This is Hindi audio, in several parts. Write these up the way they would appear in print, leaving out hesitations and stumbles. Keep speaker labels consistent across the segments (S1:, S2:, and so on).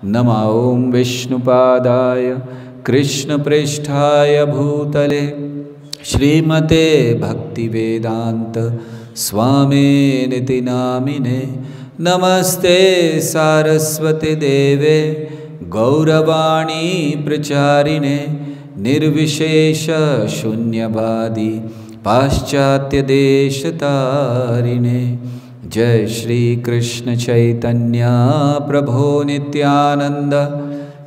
S1: नमः ॐ विष्णुपादाय कृष्णप्रेष्ठाय भूतले श्रीमते भक्तिवेदांत स्वामिनिति नामिने। नमस्ते सारस्वती देवे गौरवाणी प्रचारिणे निर्विशेष शून्यवादी पाश्चात्य देशतारिणे। जय श्री कृष्ण चैतन्य प्रभो नित्यानंद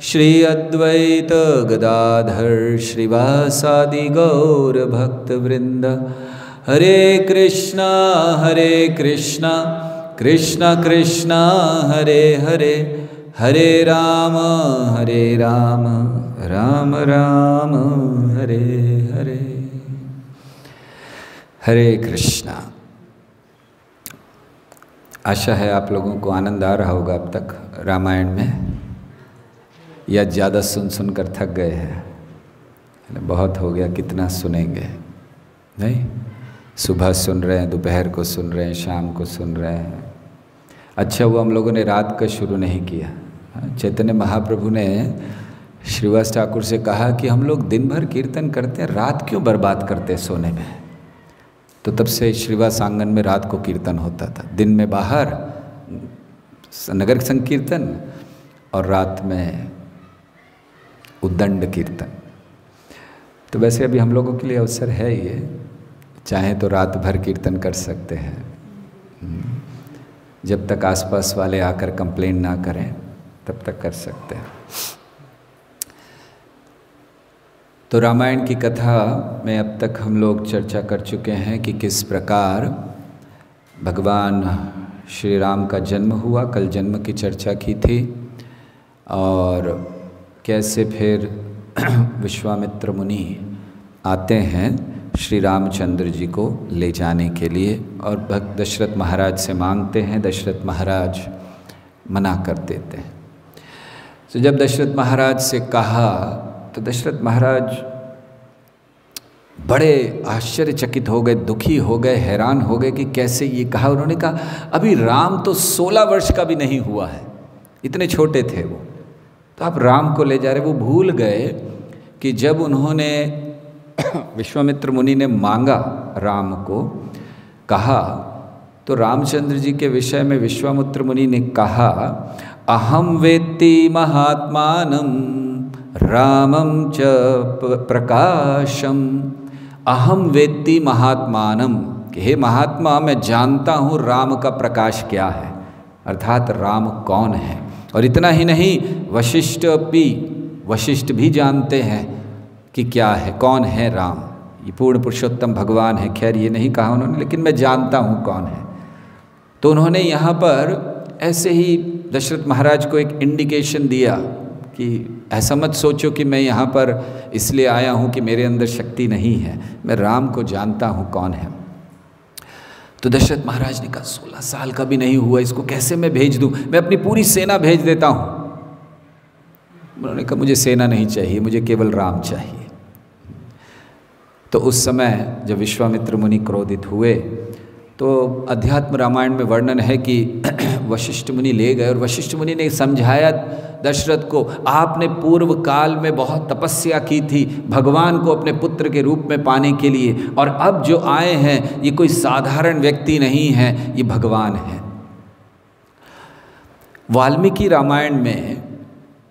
S1: श्री अद्वैत गदाधर श्रीवासादि गौर भक्तवृंद। हरे कृष्णा कृष्णा कृष्णा हरे हरे, हरे राम राम राम हरे हरे। हरे कृष्णा। आशा है आप लोगों को आनंद आ रहा होगा अब तक रामायण में, या ज़्यादा सुन कर थक गए हैं। बहुत हो गया, कितना सुनेंगे। नहीं, सुबह सुन रहे हैं, दोपहर को सुन रहे हैं, शाम को सुन रहे हैं। अच्छा वो हम लोगों ने रात का शुरू नहीं किया। चैतन्य महाप्रभु ने श्रीवास ठाकुर से कहा कि हम लोग दिन भर कीर्तन करते हैं, रात क्यों बर्बाद करते हैं सोने में। तो तब से श्रीवास आंगन में रात को कीर्तन होता था, दिन में बाहर नगर संकीर्तन और रात में उद्दंड कीर्तन। तो वैसे अभी हम लोगों के लिए अवसर है ये, चाहे तो रात भर कीर्तन कर सकते हैं, जब तक आसपास वाले आकर कंप्लेंट ना करें तब तक कर सकते हैं। तो रामायण की कथा में अब तक हम लोग चर्चा कर चुके हैं कि किस प्रकार भगवान श्री राम का जन्म हुआ, कल जन्म की चर्चा की थी, और कैसे फिर विश्वामित्र मुनि आते हैं श्री रामचंद्र जी को ले जाने के लिए, और भक्त दशरथ महाराज से मांगते हैं। दशरथ महाराज मना कर देते हैं। तो जब दशरथ महाराज से कहा तो दशरथ महाराज बड़े आश्चर्यचकित हो गए, दुखी हो गए, हैरान हो गए कि कैसे ये कहा। उन्होंने कहा अभी राम तो 16 वर्ष का भी नहीं हुआ है, इतने छोटे थे वो, तो आप राम को ले जा रहे। वो भूल गए कि जब उन्होंने विश्वामित्र मुनि ने मांगा राम को, कहा तो रामचंद्र जी के विषय में विश्वामित्र मुनि ने कहा अहम वेत्ति महात्मानं रामं च प्रकाशम। अहम वेत्ति महात्मानं, कि हे महात्मा मैं जानता हूँ राम का प्रकाश क्या है, अर्थात राम कौन है। और इतना ही नहीं, वशिष्ठ भी जानते हैं कि क्या है, कौन है राम, ये पूर्ण पुरुषोत्तम भगवान है। खैर ये नहीं कहा उन्होंने, लेकिन मैं जानता हूँ कौन है। तो उन्होंने यहाँ पर ऐसे ही दशरथ महाराज को एक इंडिकेशन दिया कि ऐसा मत सोचो कि मैं यहाँ पर इसलिए आया हूँ कि मेरे अंदर शक्ति नहीं है, मैं राम को जानता हूँ कौन है। तो दशरथ महाराज ने कहा 16 साल का भी नहीं हुआ, इसको कैसे मैं भेज दूँ, मैं अपनी पूरी सेना भेज देता हूँ। उन्होंने कहा मुझे सेना नहीं चाहिए, मुझे केवल राम चाहिए। तो उस समय जब विश्वामित्र मुनि क्रोधित हुए तो अध्यात्म रामायण में वर्णन है कि वशिष्ठ मुनि ले गए और वशिष्ठ मुनि ने समझाया दशरथ को, आपने पूर्व काल में बहुत तपस्या की थी भगवान को अपने पुत्र के रूप में पाने के लिए, और अब जो आए हैं ये कोई साधारण व्यक्ति नहीं है, ये भगवान है। वाल्मीकि रामायण में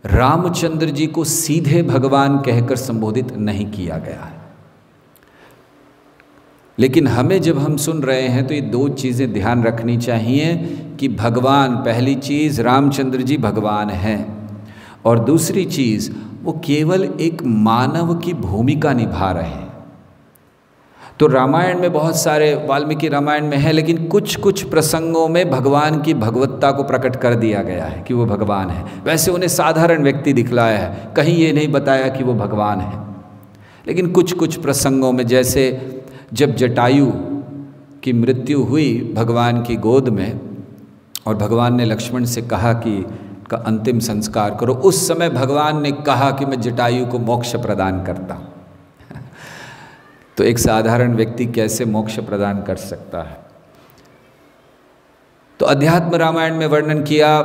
S1: रामचंद्र जी को सीधे भगवान कहकर संबोधित नहीं किया गया है, लेकिन हमें जब हम सुन रहे हैं तो ये दो चीज़ें ध्यान रखनी चाहिए कि भगवान, पहली चीज़ रामचंद्र जी भगवान हैं, और दूसरी चीज़ वो केवल एक मानव की भूमिका निभा रहे हैं। तो रामायण में बहुत सारे, वाल्मीकि रामायण में है, लेकिन कुछ कुछ प्रसंगों में भगवान की भगवत्ता को प्रकट कर दिया गया है कि वो भगवान है। वैसे उन्हें साधारण व्यक्ति दिखलाया है, कहीं ये नहीं बताया कि वो भगवान है। लेकिन कुछ कुछ प्रसंगों में, जैसे जब जटायु की मृत्यु हुई भगवान की गोद में और भगवान ने लक्ष्मण से कहा कि का अंतिम संस्कार करो, उस समय भगवान ने कहा कि मैं जटायु को मोक्ष प्रदान करता हूँ। तो एक साधारण व्यक्ति कैसे मोक्ष प्रदान कर सकता है। तो अध्यात्म रामायण में वर्णन किया,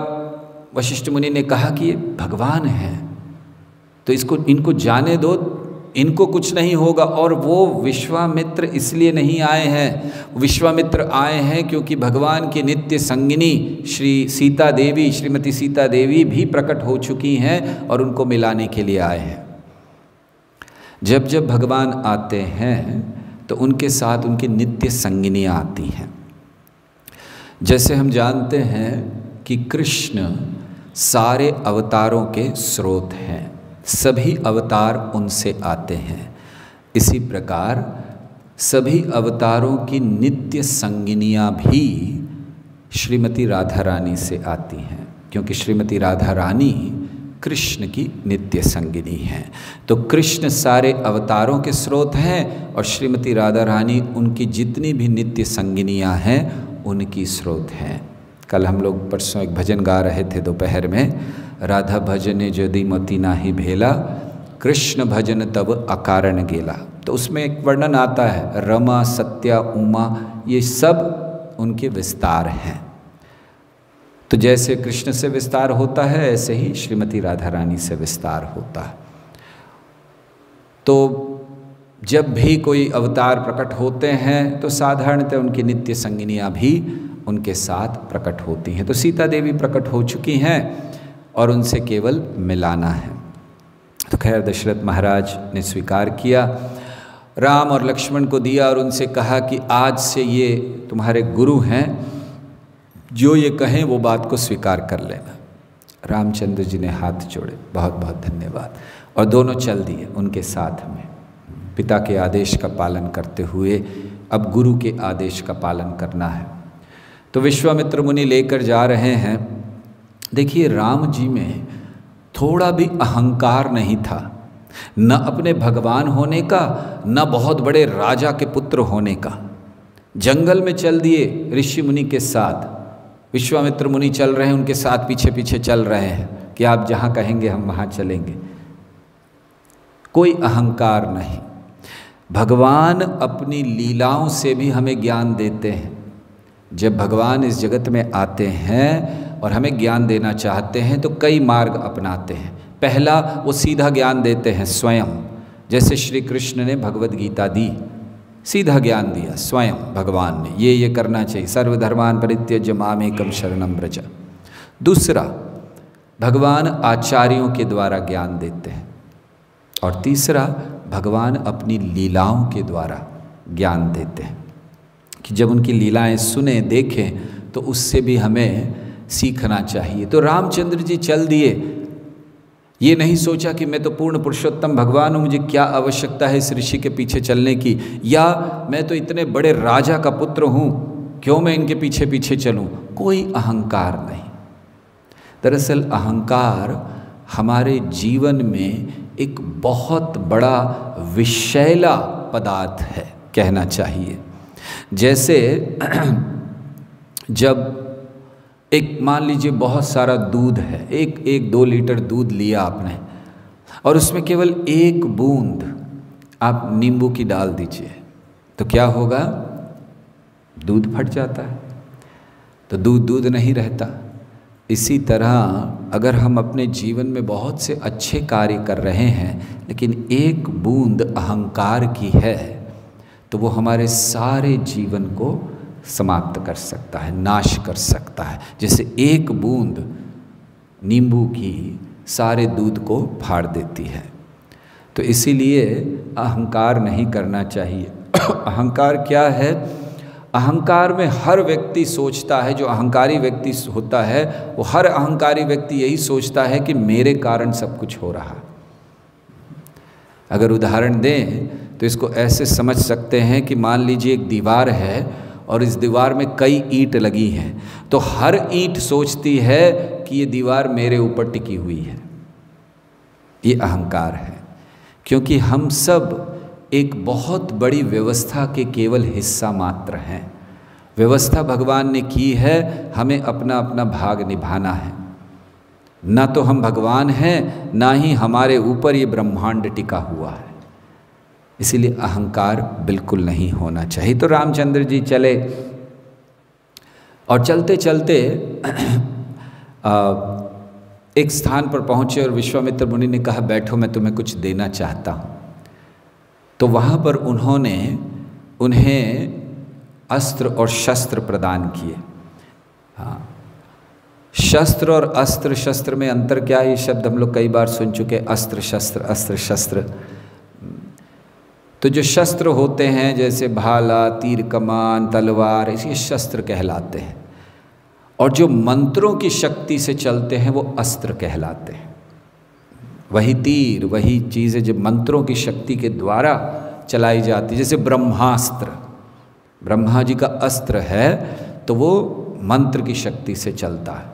S1: वशिष्ठ मुनि ने कहा कि ये भगवान है, तो इनको जाने दो, इनको कुछ नहीं होगा। और वो विश्वामित्र इसलिए नहीं आए हैं, विश्वामित्र आए हैं क्योंकि भगवान की नित्य संगिनी श्रीमती सीता देवी भी प्रकट हो चुकी हैं और उनको मिलाने के लिए आए हैं। जब जब भगवान आते हैं तो उनके साथ उनकी नित्य संगिनियाँ आती हैं। जैसे हम जानते हैं कि कृष्ण सारे अवतारों के स्रोत हैं, सभी अवतार उनसे आते हैं। इसी प्रकार सभी अवतारों की नित्य संगिनियाँ भी श्रीमती राधा रानी से आती हैं, क्योंकि श्रीमती राधा रानी कृष्ण की नित्य संगिनी हैं। तो कृष्ण सारे अवतारों के स्रोत हैं और श्रीमती राधा रानी उनकी जितनी भी नित्य संगिनियाँ हैं उनकी स्रोत हैं। कल हम लोग परसों एक भजन गा रहे थे दोपहर में, राधा भजने यदि मति नाही भेला, कृष्ण भजन तब अकारण गेला। तो उसमें एक वर्णन आता है, रमा सत्या उमा ये सब उनके विस्तार हैं। तो जैसे कृष्ण से विस्तार होता है ऐसे ही श्रीमती राधा रानी से विस्तार होता है। तो जब भी कोई अवतार प्रकट होते हैं तो साधारणतः उनकी नित्य संगिनियाँ भी उनके साथ प्रकट होती हैं। तो सीता देवी प्रकट हो चुकी हैं और उनसे केवल मिलाना है। तो खैर दशरथ महाराज ने स्वीकार किया, राम और लक्ष्मण को दिया और उनसे कहा कि आज से ये तुम्हारे गुरु हैं, जो ये कहें वो बात को स्वीकार कर लेना। रामचंद्र जी ने हाथ जोड़े, बहुत बहुत धन्यवाद, और दोनों चल दिए उनके साथ में, पिता के आदेश का पालन करते हुए अब गुरु के आदेश का पालन करना है। तो विश्वामित्र मुनि लेकर जा रहे हैं। देखिए राम जी में थोड़ा भी अहंकार नहीं था, न अपने भगवान होने का, न बहुत बड़े राजा के पुत्र होने का। जंगल में चल दिए ऋषि मुनि के साथ, विश्वामित्र मुनि चल रहे हैं, उनके साथ पीछे पीछे चल रहे हैं कि आप जहाँ कहेंगे हम वहाँ चलेंगे। कोई अहंकार नहीं। भगवान अपनी लीलाओं से भी हमें ज्ञान देते हैं। जब भगवान इस जगत में आते हैं और हमें ज्ञान देना चाहते हैं तो कई मार्ग अपनाते हैं। पहला, वो सीधा ज्ञान देते हैं स्वयं, जैसे श्री कृष्ण ने भगवद गीता दी, सीधा ज्ञान दिया स्वयं भगवान ने, ये करना चाहिए, सर्वधर्मान परित्यज्य मामेकं शरणं व्रज। दूसरा, भगवान आचार्यों के द्वारा ज्ञान देते हैं। और तीसरा, भगवान अपनी लीलाओं के द्वारा ज्ञान देते हैं कि जब उनकी लीलाएं सुने देखें तो उससे भी हमें सीखना चाहिए। तो रामचंद्र जी चल दिए, ये नहीं सोचा कि मैं तो पूर्ण पुरुषोत्तम भगवान हूँ, मुझे क्या आवश्यकता है इस ऋषि के पीछे चलने की, या मैं तो इतने बड़े राजा का पुत्र हूँ, क्यों मैं इनके पीछे पीछे चलूँ। कोई अहंकार नहीं। दरअसल अहंकार हमारे जीवन में एक बहुत बड़ा विषैला पदार्थ है, कहना चाहिए। जैसे जब एक मान लीजिए बहुत सारा दूध है, एक 2 लीटर दूध लिया आपने और उसमें केवल 1 बूंद आप नींबू की डाल दीजिए तो क्या होगा? दूध फट जाता है, तो दूध नहीं रहता। इसी तरह अगर हम अपने जीवन में बहुत से अच्छे कार्य कर रहे हैं लेकिन 1 बूंद अहंकार की है तो वो हमारे सारे जीवन को समाप्त कर सकता है, नाश कर सकता है। जैसे 1 बूंद नींबू की सारे दूध को फाड़ देती है। तो इसीलिए अहंकार नहीं करना चाहिए। अहंकार क्या है? अहंकार में हर व्यक्ति सोचता है, जो अहंकारी व्यक्ति होता है वो हर अहंकारी व्यक्ति यही सोचता है कि मेरे कारण सब कुछ हो रहा। अगर उदाहरण दें तो इसको ऐसे समझ सकते हैं कि मान लीजिए एक दीवार है और इस दीवार में कई ईंट लगी हैं, तो हर ईंट सोचती है कि ये दीवार मेरे ऊपर टिकी हुई है। ये अहंकार है, क्योंकि हम सब एक बहुत बड़ी व्यवस्था के केवल हिस्सा मात्र हैं। व्यवस्था भगवान ने की है, हमें अपना अपना भाग निभाना है। ना तो हम भगवान हैं, ना ही हमारे ऊपर ये ब्रह्मांड टिका हुआ है। इसीलिए अहंकार बिल्कुल नहीं होना चाहिए। तो रामचंद्र जी चले और चलते चलते एक स्थान पर पहुँचे और विश्वामित्र मुनि ने कहा बैठो, मैं तुम्हें कुछ देना चाहता हूँ। तो वहाँ पर उन्होंने उन्हें अस्त्र और शस्त्र प्रदान किए। हाँ, शस्त्र और अस्त्र, शस्त्र में अंतर क्या है, ये शब्द हम लोग कई बार सुन चुके, अस्त्र शस्त्र, अस्त्र शस्त्र। तो जो शस्त्र होते हैं जैसे भाला, तीर कमान, तलवार, इसे शस्त्र कहलाते हैं, और जो मंत्रों की शक्ति से चलते हैं वो अस्त्र कहलाते हैं। वही तीर, वही चीज़ें जो मंत्रों की शक्ति के द्वारा चलाई जाती है, जैसे ब्रह्मास्त्र, ब्रह्मा जी का अस्त्र है तो वो मंत्र की शक्ति से चलता है।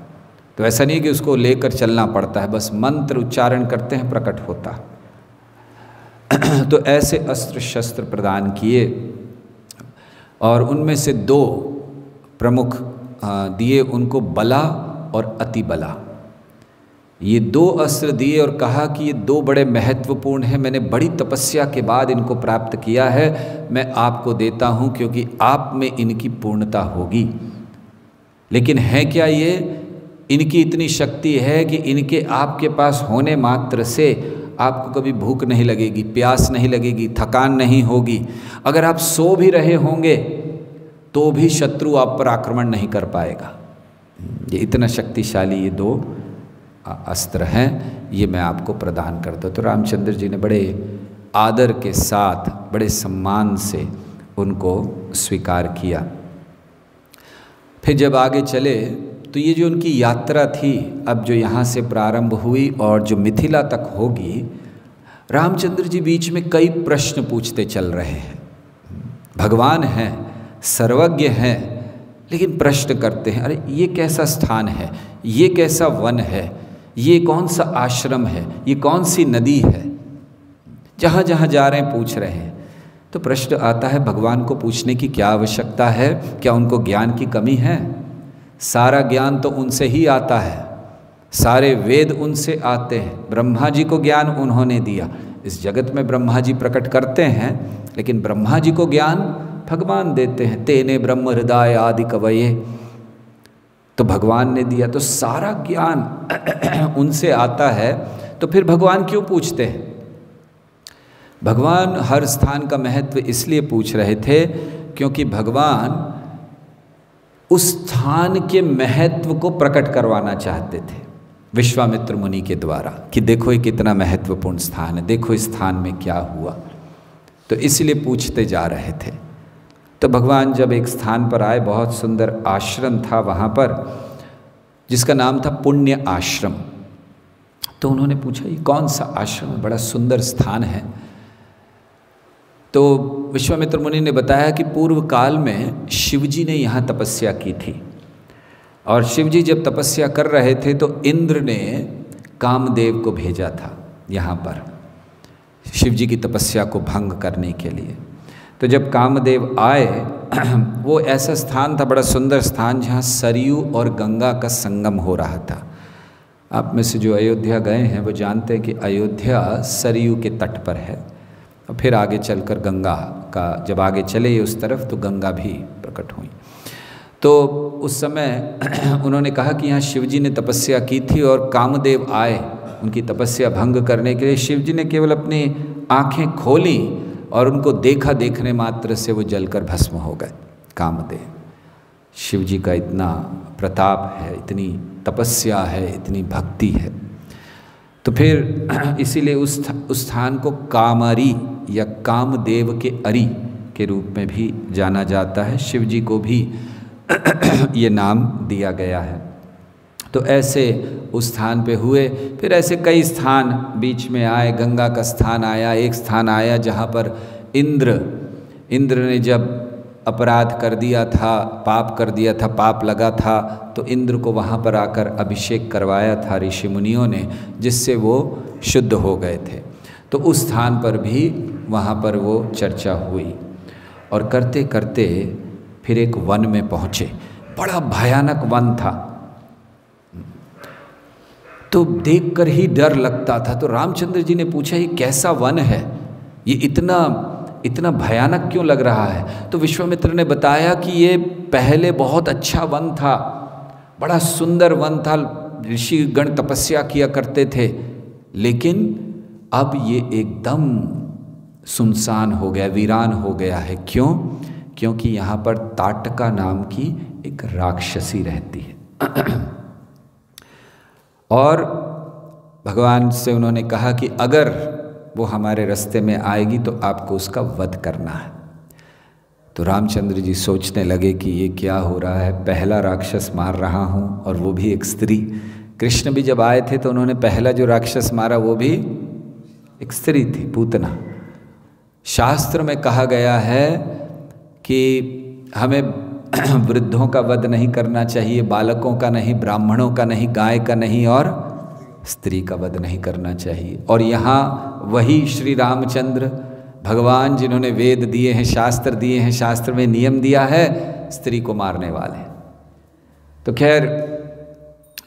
S1: तो ऐसा नहीं कि उसको लेकर चलना पड़ता है, बस मंत्र उच्चारण करते हैं, प्रकट होता है। तो ऐसे अस्त्र शस्त्र प्रदान किए, और उनमें से 2 प्रमुख दिए उनको, बला और अति बला। ये 2 अस्त्र दिए और कहा कि ये 2 बड़े महत्वपूर्ण हैं, मैंने बड़ी तपस्या के बाद इनको प्राप्त किया है, मैं आपको देता हूँ क्योंकि आप में इनकी पूर्णता होगी। लेकिन है क्या ये, इनकी इतनी शक्ति है कि इनके आपके पास होने मात्र से आपको कभी भूख नहीं लगेगी, प्यास नहीं लगेगी, थकान नहीं होगी। अगर आप सो भी रहे होंगे तो भी शत्रु आप पर आक्रमण नहीं कर पाएगा। ये इतना शक्तिशाली ये 2 अस्त्र हैं, ये मैं आपको प्रदान करता हूँ। तो रामचंद्र जी ने बड़े आदर के साथ, बड़े सम्मान से उनको स्वीकार किया। फिर जब आगे चले तो ये जो उनकी यात्रा थी, अब जो यहाँ से प्रारंभ हुई और जो मिथिला तक होगी, रामचंद्र जी बीच में कई प्रश्न पूछते चल रहे हैं। भगवान हैं, सर्वज्ञ हैं, लेकिन प्रश्न करते हैं, अरे ये कैसा स्थान है, ये कैसा वन है, ये कौन सा आश्रम है, ये कौन सी नदी है। जहाँ जहाँ जा रहे हैं पूछ रहे हैं। तो प्रश्न आता है, भगवान को पूछने की क्या आवश्यकता है? क्या उनको ज्ञान की कमी है? सारा ज्ञान तो उनसे ही आता है, सारे वेद उनसे आते हैं। ब्रह्मा जी को ज्ञान उन्होंने दिया। इस जगत में ब्रह्मा जी प्रकट करते हैं, लेकिन ब्रह्मा जी को ज्ञान भगवान देते हैं। तेने ब्रह्म हृदय आदि कवये, तो भगवान ने दिया। तो सारा ज्ञान उनसे आता है, तो फिर भगवान क्यों पूछते हैं? भगवान हर स्थान का महत्व इसलिए पूछ रहे थे क्योंकि भगवान उस स्थान के महत्व को प्रकट करवाना चाहते थे विश्वामित्र मुनि के द्वारा, कि देखो ये कितना महत्वपूर्ण स्थान है, देखो इस स्थान में क्या हुआ। तो इसलिए पूछते जा रहे थे। तो भगवान जब एक स्थान पर आए, बहुत सुंदर आश्रम था वहाँ पर, जिसका नाम था पुण्य आश्रम। तो उन्होंने पूछा ये कौन सा आश्रम है, बड़ा सुंदर स्थान है। तो विश्वामित्र मुनि ने बताया कि पूर्व काल में शिवजी ने यहाँ तपस्या की थी, और शिवजी जब तपस्या कर रहे थे तो इंद्र ने कामदेव को भेजा था यहाँ पर शिवजी की तपस्या को भंग करने के लिए। तो जब कामदेव आए, वो ऐसा स्थान था, बड़ा सुंदर स्थान, जहाँ सरयू और गंगा का संगम हो रहा था। आप में से जो अयोध्या गए हैं वो जानते हैं कि अयोध्या सरयू के तट पर है, और फिर आगे चलकर गंगा का, जब आगे चले उस तरफ तो गंगा भी प्रकट हुई। तो उस समय उन्होंने कहा कि यहाँ शिवजी ने तपस्या की थी और कामदेव आए उनकी तपस्या भंग करने के लिए। शिवजी ने केवल अपनी आँखें खोली और उनको देखा, देखने मात्र से वो जलकर भस्म हो गए कामदेव। शिवजी का इतना प्रताप है, इतनी तपस्या है, इतनी भक्ति है। तो फिर इसीलिए उस स्थान को कामरी या कामदेव के अरी के रूप में भी जाना जाता है। शिवजी को भी ये नाम दिया गया है। तो ऐसे उस स्थान पे हुए। फिर ऐसे कई स्थान बीच में आए। गंगा का स्थान आया, एक स्थान आया जहाँ पर इंद्र ने जब अपराध कर दिया था, पाप कर दिया था, पाप लगा था, तो इंद्र को वहाँ पर आकर अभिषेक करवाया था ऋषि मुनियों ने, जिससे वो शुद्ध हो गए थे। तो उस स्थान पर भी वहाँ पर वो चर्चा हुई, और करते करते फिर एक वन में पहुँचे। बड़ा भयानक वन था, तो देखकर ही डर लगता था। तो रामचंद्र जी ने पूछा ये कैसा वन है, ये इतना भयानक क्यों लग रहा है? तो विश्वामित्र ने बताया कि ये पहले बहुत अच्छा वन था, बड़ा सुंदर वन था, ऋषि गण तपस्या किया करते थे, लेकिन अब ये एकदम सुनसान हो गया, वीरान हो गया है। क्यों? क्योंकि यहाँ पर ताटका नाम की एक राक्षसी रहती है। और भगवान से उन्होंने कहा कि अगर वो हमारे रास्ते में आएगी तो आपको उसका वध करना है। तो रामचंद्र जी सोचने लगे कि ये क्या हो रहा है, पहला राक्षस मार रहा हूँ और वो भी एक स्त्री। कृष्ण भी जब आए थे तो उन्होंने पहला जो राक्षस मारा वो भी एक स्त्री थी, पूतना। शास्त्र में कहा गया है कि हमें वृद्धों का वध नहीं करना चाहिए, बालकों का नहीं, ब्राह्मणों का नहीं, गाय का नहीं और स्त्री का वध नहीं करना चाहिए। और यहाँ वही श्री रामचंद्र भगवान जिन्होंने वेद दिए हैं, शास्त्र दिए हैं, शास्त्र में नियम दिया है, स्त्री को मारने वाले। तो खैर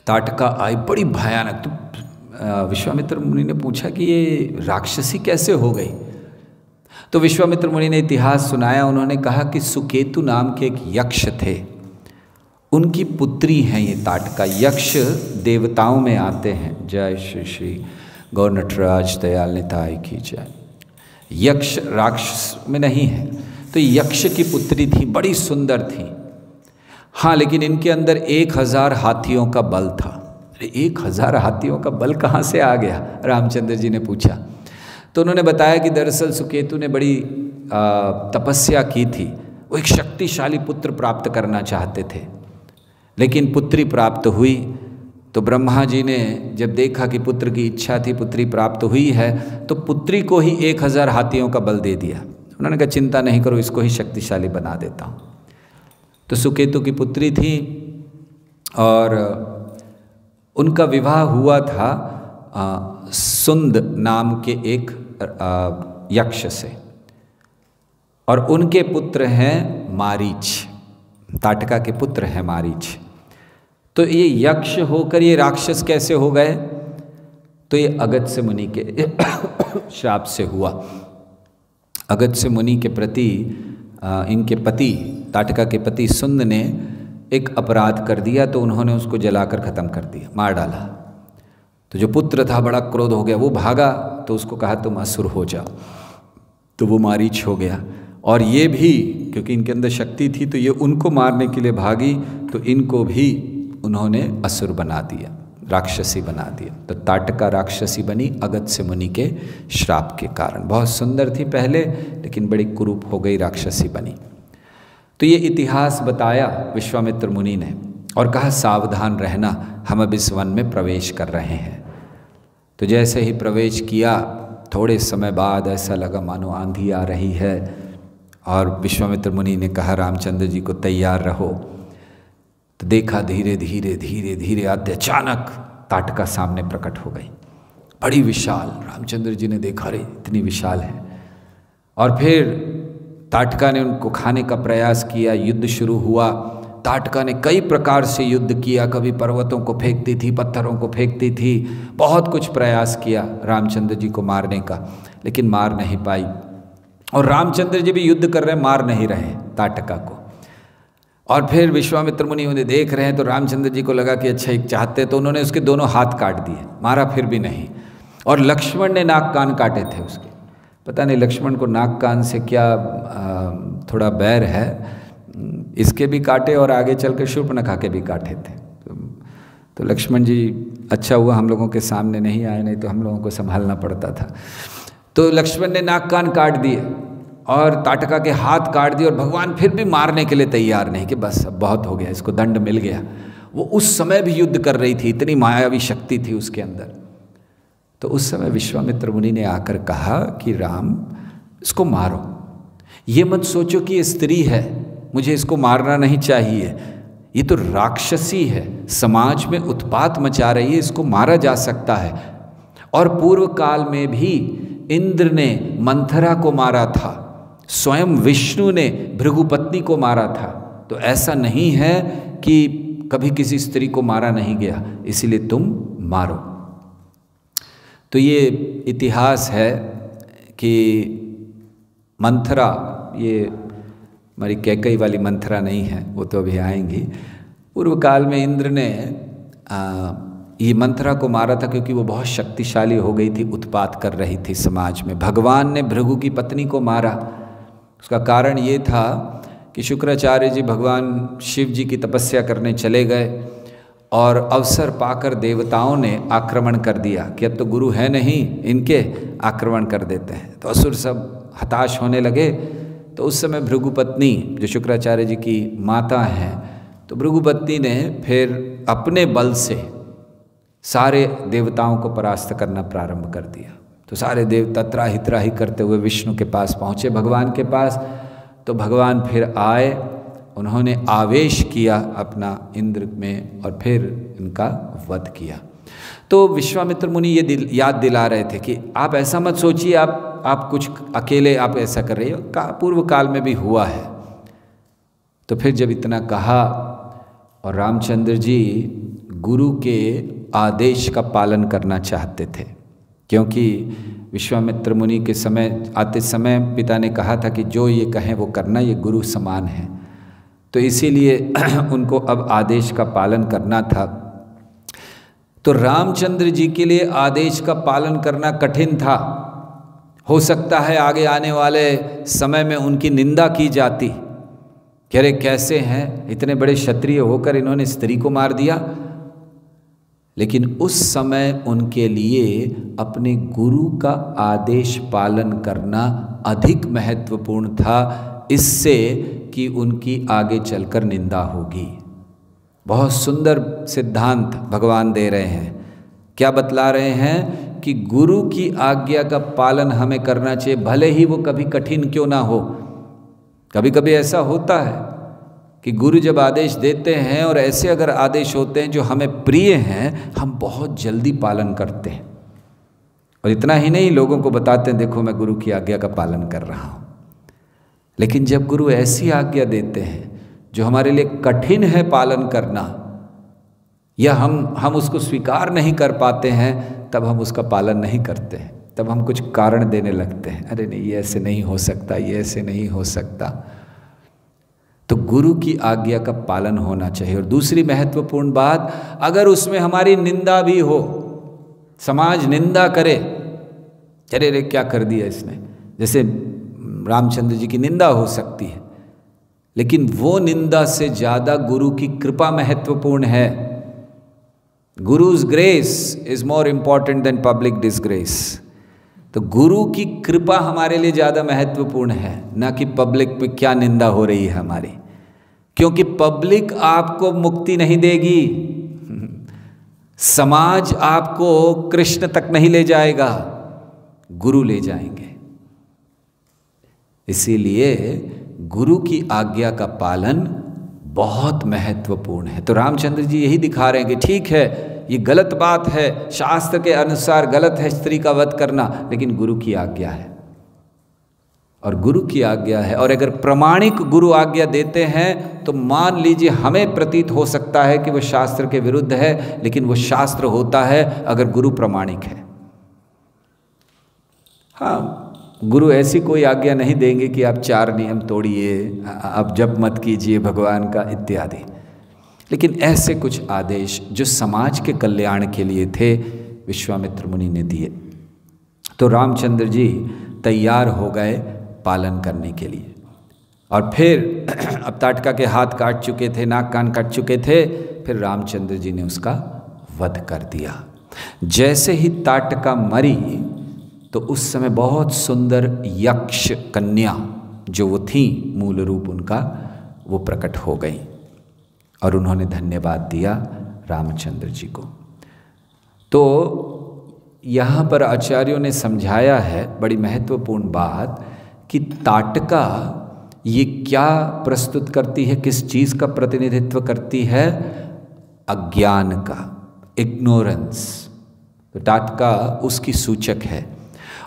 S1: ताटका आई बड़ी भयानक। तो विश्वामित्र मुनि ने पूछा कि ये राक्षसी कैसे हो गई? तो विश्वामित्र मुनि ने इतिहास सुनाया। उन्होंने कहा कि सुकेतु नाम के एक यक्ष थे, उनकी पुत्री हैं ये ताटका। यक्ष देवताओं में आते हैं। जय श्री श्री गौर नटराज दयाल निताय की जय। यक्ष राक्षस में नहीं है। तो यक्ष की पुत्री थी, बड़ी सुंदर थी। हाँ, लेकिन इनके अंदर 1000 हाथियों का बल था। 1000 हाथियों का बल कहाँ से आ गया? रामचंद्र जी ने पूछा। तो उन्होंने बताया कि दरअसल सुकेतु ने बड़ी तपस्या की थी। वो एक शक्तिशाली पुत्र प्राप्त करना चाहते थे, लेकिन पुत्री प्राप्त हुई। तो ब्रह्मा जी ने जब देखा कि पुत्र की इच्छा थी, पुत्री प्राप्त हुई है, तो पुत्री को ही 1000 हाथियों का बल दे दिया। उन्होंने कहा चिंता नहीं करो, इसको ही शक्तिशाली बना देता हूँ। तो सुकेतु की पुत्री थी और उनका विवाह हुआ था सुंद नाम के एक यक्ष से, और उनके पुत्र हैं मारीच। ताटका के पुत्र हैं मारीच। तो ये यक्ष होकर ये राक्षस कैसे हो गए? तो ये अगस्त्य मुनि के श्राप से हुआ। अगस्त्य मुनि के प्रति इनके पति, ताटका के पति सुंद ने एक अपराध कर दिया, तो उन्होंने उसको जलाकर ख़त्म कर दिया, मार डाला। तो जो पुत्र था बड़ा क्रोध हो गया, वो भागा, तो उसको कहा तुम असुर हो जाओ। तो वो मारीच हो गया। और ये भी क्योंकि इनके अंदर शक्ति थी, तो ये उनको मारने के लिए भागी, तो इनको भी उन्होंने असुर बना दिया, राक्षसी बना दिया। तो ताटका राक्षसी बनी अगस्त्य मुनि के श्राप के कारण। बहुत सुंदर थी पहले, लेकिन बड़ी कुरूप हो गई, राक्षसी बनी। तो ये इतिहास बताया विश्वामित्र मुनि ने और कहा सावधान रहना, हम अब इस वन में प्रवेश कर रहे हैं। तो जैसे ही प्रवेश किया, थोड़े समय बाद ऐसा लगा मानो आंधी आ रही है, और विश्वामित्र मुनि ने कहा रामचंद्र जी को तैयार रहो। तो देखा धीरे धीरे धीरे धीरे आते अचानक ताटका सामने प्रकट हो गई, बड़ी विशाल। रामचंद्र जी ने देखा, अरे इतनी विशाल है। और फिर ताटका ने उनको खाने का प्रयास किया, युद्ध शुरू हुआ। ताटका ने कई प्रकार से युद्ध किया, कभी पर्वतों को फेंकती थी, पत्थरों को फेंकती थी, बहुत कुछ प्रयास किया रामचंद्र जी को मारने का, लेकिन मार नहीं पाई। और रामचंद्र जी भी युद्ध कर रहे हैं, मार नहीं रहे ताटका को। और फिर विश्वामित्र मुनि उन्हें देख रहे हैं, तो रामचंद्र जी को लगा कि अच्छा एक चाहते, तो उन्होंने उसके दोनों हाथ काट दिए, मारा फिर भी नहीं। और लक्ष्मण ने नाक कान काटे थे उसके। पता नहीं लक्ष्मण को नाक कान से क्या थोड़ा बैर है, इसके भी काटे और आगे चल कर शूर्पणखा के भी काटे थे। तो लक्ष्मण जी अच्छा हुआ हम लोगों के सामने नहीं आए, नहीं तो हम लोगों को संभालना पड़ता था। तो लक्ष्मण ने नाक कान काट दिए और ताटका के हाथ काट दिए, और भगवान फिर भी मारने के लिए तैयार नहीं कि बस अब बहुत हो गया, इसको दंड मिल गया। वो उस समय भी युद्ध कर रही थी, इतनी मायावी शक्ति थी उसके अंदर। तो उस समय विश्वामित्र मुनि ने आकर कहा कि राम इसको मारो, ये मत सोचो कि ये स्त्री है, मुझे इसको मारना नहीं चाहिए, ये तो राक्षसी है, समाज में उत्पात मचा रही है, इसको मारा जा सकता है। और पूर्व काल में भी इंद्र ने मंथरा को मारा था, स्वयं विष्णु ने भृगुपत्नी को मारा था। तो ऐसा नहीं है कि कभी किसी स्त्री को मारा नहीं गया, इसीलिए तुम मारो। तो ये इतिहास है कि मंथरा, ये हमारी कैकई वाली मंथरा नहीं है, वो तो अभी आएंगी। पूर्व काल में इंद्र ने ये मंथरा को मारा था क्योंकि वो बहुत शक्तिशाली हो गई थी, उत्पात कर रही थी समाज में। भगवान ने भृगु की पत्नी को मारा, उसका कारण ये था कि शुक्राचार्य जी भगवान शिव जी की तपस्या करने चले गए और अवसर पाकर देवताओं ने आक्रमण कर दिया कि अब तो गुरु है नहीं, इनके आक्रमण कर देते हैं। तो असुर सब हताश होने लगे। तो उस समय भृगु पत्नी जो शुक्राचार्य जी की माता हैं, तो भृगु पत्नी ने फिर अपने बल से सारे देवताओं को परास्त करना प्रारंभ कर दिया। तो सारे देवता त्राहि त्राहि करते हुए विष्णु के पास पहुँचे, भगवान के पास। तो भगवान फिर आए, उन्होंने आवेश किया अपना इंद्र में और फिर इनका वध किया। तो विश्वामित्र मुनि ये याद दिला रहे थे कि आप ऐसा मत सोचिए आप कुछ अकेले आप ऐसा कर रहे हो, पूर्व काल में भी हुआ है। तो फिर जब इतना कहा और रामचंद्र जी गुरु के आदेश का पालन करना चाहते थे, क्योंकि विश्वामित्र मुनि के समय आते समय पिता ने कहा था कि जो ये कहें वो करना, ये गुरु समान है। तो इसीलिए उनको अब आदेश का पालन करना था। तो रामचंद्र जी के लिए आदेश का पालन करना कठिन था। हो सकता है आगे आने वाले समय में उनकी निंदा की जाती कि अरे कैसे हैं, इतने बड़े क्षत्रिय होकर इन्होंने स्त्री को मार दिया। लेकिन उस समय उनके लिए अपने गुरु का आदेश पालन करना अधिक महत्वपूर्ण था, इससे कि उनकी आगे चलकर निंदा होगी। बहुत सुंदर सिद्धांत भगवान दे रहे हैं। क्या बतला रहे हैं कि गुरु की आज्ञा का पालन हमें करना चाहिए, भले ही वो कभी कठिन क्यों ना हो। कभी कभी ऐसा होता है कि गुरु जब आदेश देते हैं और ऐसे अगर आदेश होते हैं जो हमें प्रिय हैं, हम बहुत जल्दी पालन करते हैं और इतना ही नहीं, लोगों को बताते हैं देखो मैं गुरु की आज्ञा का पालन कर रहा हूँ। लेकिन जब गुरु ऐसी आज्ञा देते हैं जो हमारे लिए कठिन है पालन करना, या हम उसको स्वीकार नहीं कर पाते हैं, तब हम उसका पालन नहीं करते हैं। तब हम कुछ कारण देने लगते हैं, अरे नहीं ये ऐसे नहीं हो सकता, ये ऐसे नहीं हो सकता। तो गुरु की आज्ञा का पालन होना चाहिए। और दूसरी महत्वपूर्ण बात, अगर उसमें हमारी निंदा भी हो, समाज निंदा करे, अरे रे क्या कर दिया इसने, जैसे रामचंद्र जी की निंदा हो सकती है, लेकिन वो निंदा से ज़्यादा गुरु की कृपा महत्वपूर्ण है। Guru's grace is more important than public disgrace. तो गुरु की कृपा हमारे लिए ज़्यादा महत्वपूर्ण है, ना कि पब्लिक पे क्या निंदा हो रही है हमारी, क्योंकि पब्लिक आपको मुक्ति नहीं देगी, समाज आपको कृष्ण तक नहीं ले जाएगा, गुरु ले जाएंगे। इसीलिए गुरु की आज्ञा का पालन बहुत महत्वपूर्ण है। तो रामचंद्र जी यही दिखा रहे हैं कि ठीक है ये गलत बात है, शास्त्र के अनुसार गलत है स्त्री का वध करना, लेकिन गुरु की आज्ञा है और गुरु की आज्ञा है। और अगर प्रामाणिक गुरु आज्ञा देते हैं तो मान लीजिए हमें प्रतीत हो सकता है कि वो शास्त्र के विरुद्ध है, लेकिन वो शास्त्र होता है अगर गुरु प्रामाणिक है। हाँ, गुरु ऐसी कोई आज्ञा नहीं देंगे कि आप 4 नियम तोड़िए, आप जप मत कीजिए भगवान का इत्यादि, लेकिन ऐसे कुछ आदेश जो समाज के कल्याण के लिए थे विश्वामित्र मुनि ने दिए। तो रामचंद्र जी तैयार हो गए पालन करने के लिए। और फिर अब ताटका के हाथ काट चुके थे, नाक कान काट चुके थे, फिर रामचंद्र जी ने उसका वध कर दिया। जैसे ही ताटका मरी तो उस समय बहुत सुंदर यक्ष कन्या जो वो थी, मूल रूप उनका, वो प्रकट हो गई और उन्होंने धन्यवाद दिया रामचंद्र जी को। तो यहाँ पर आचार्यों ने समझाया है बड़ी महत्वपूर्ण बात कि ताटका ये क्या प्रस्तुत करती है, किस चीज़ का प्रतिनिधित्व करती है? अज्ञान का, इग्नोरेंस। तो ताटका उसकी सूचक है।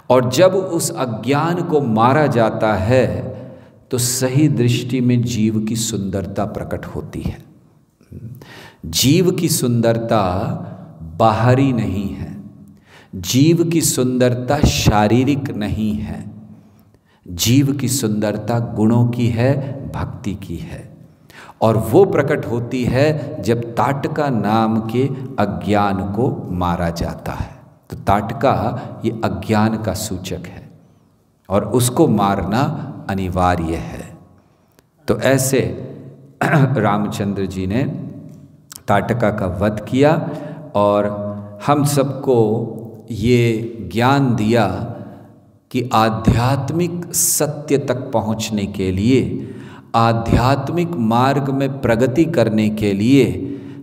S1: और जब उस अज्ञान को मारा जाता है तो सही दृष्टि में जीव की सुंदरता प्रकट होती है। जीव की सुंदरता बाहरी नहीं है, जीव की सुंदरता शारीरिक नहीं है, जीव की सुंदरता गुणों की है, भक्ति की है। और वो प्रकट होती है जब ताटका नाम के अज्ञान को मारा जाता है। तो ताटका ये अज्ञान का सूचक है और उसको मारना अनिवार्य है। तो ऐसे रामचंद्र जी ने ताटका का वध किया और हम सबको ये ज्ञान दिया कि आध्यात्मिक सत्य तक पहुँचने के लिए, आध्यात्मिक मार्ग में प्रगति करने के लिए,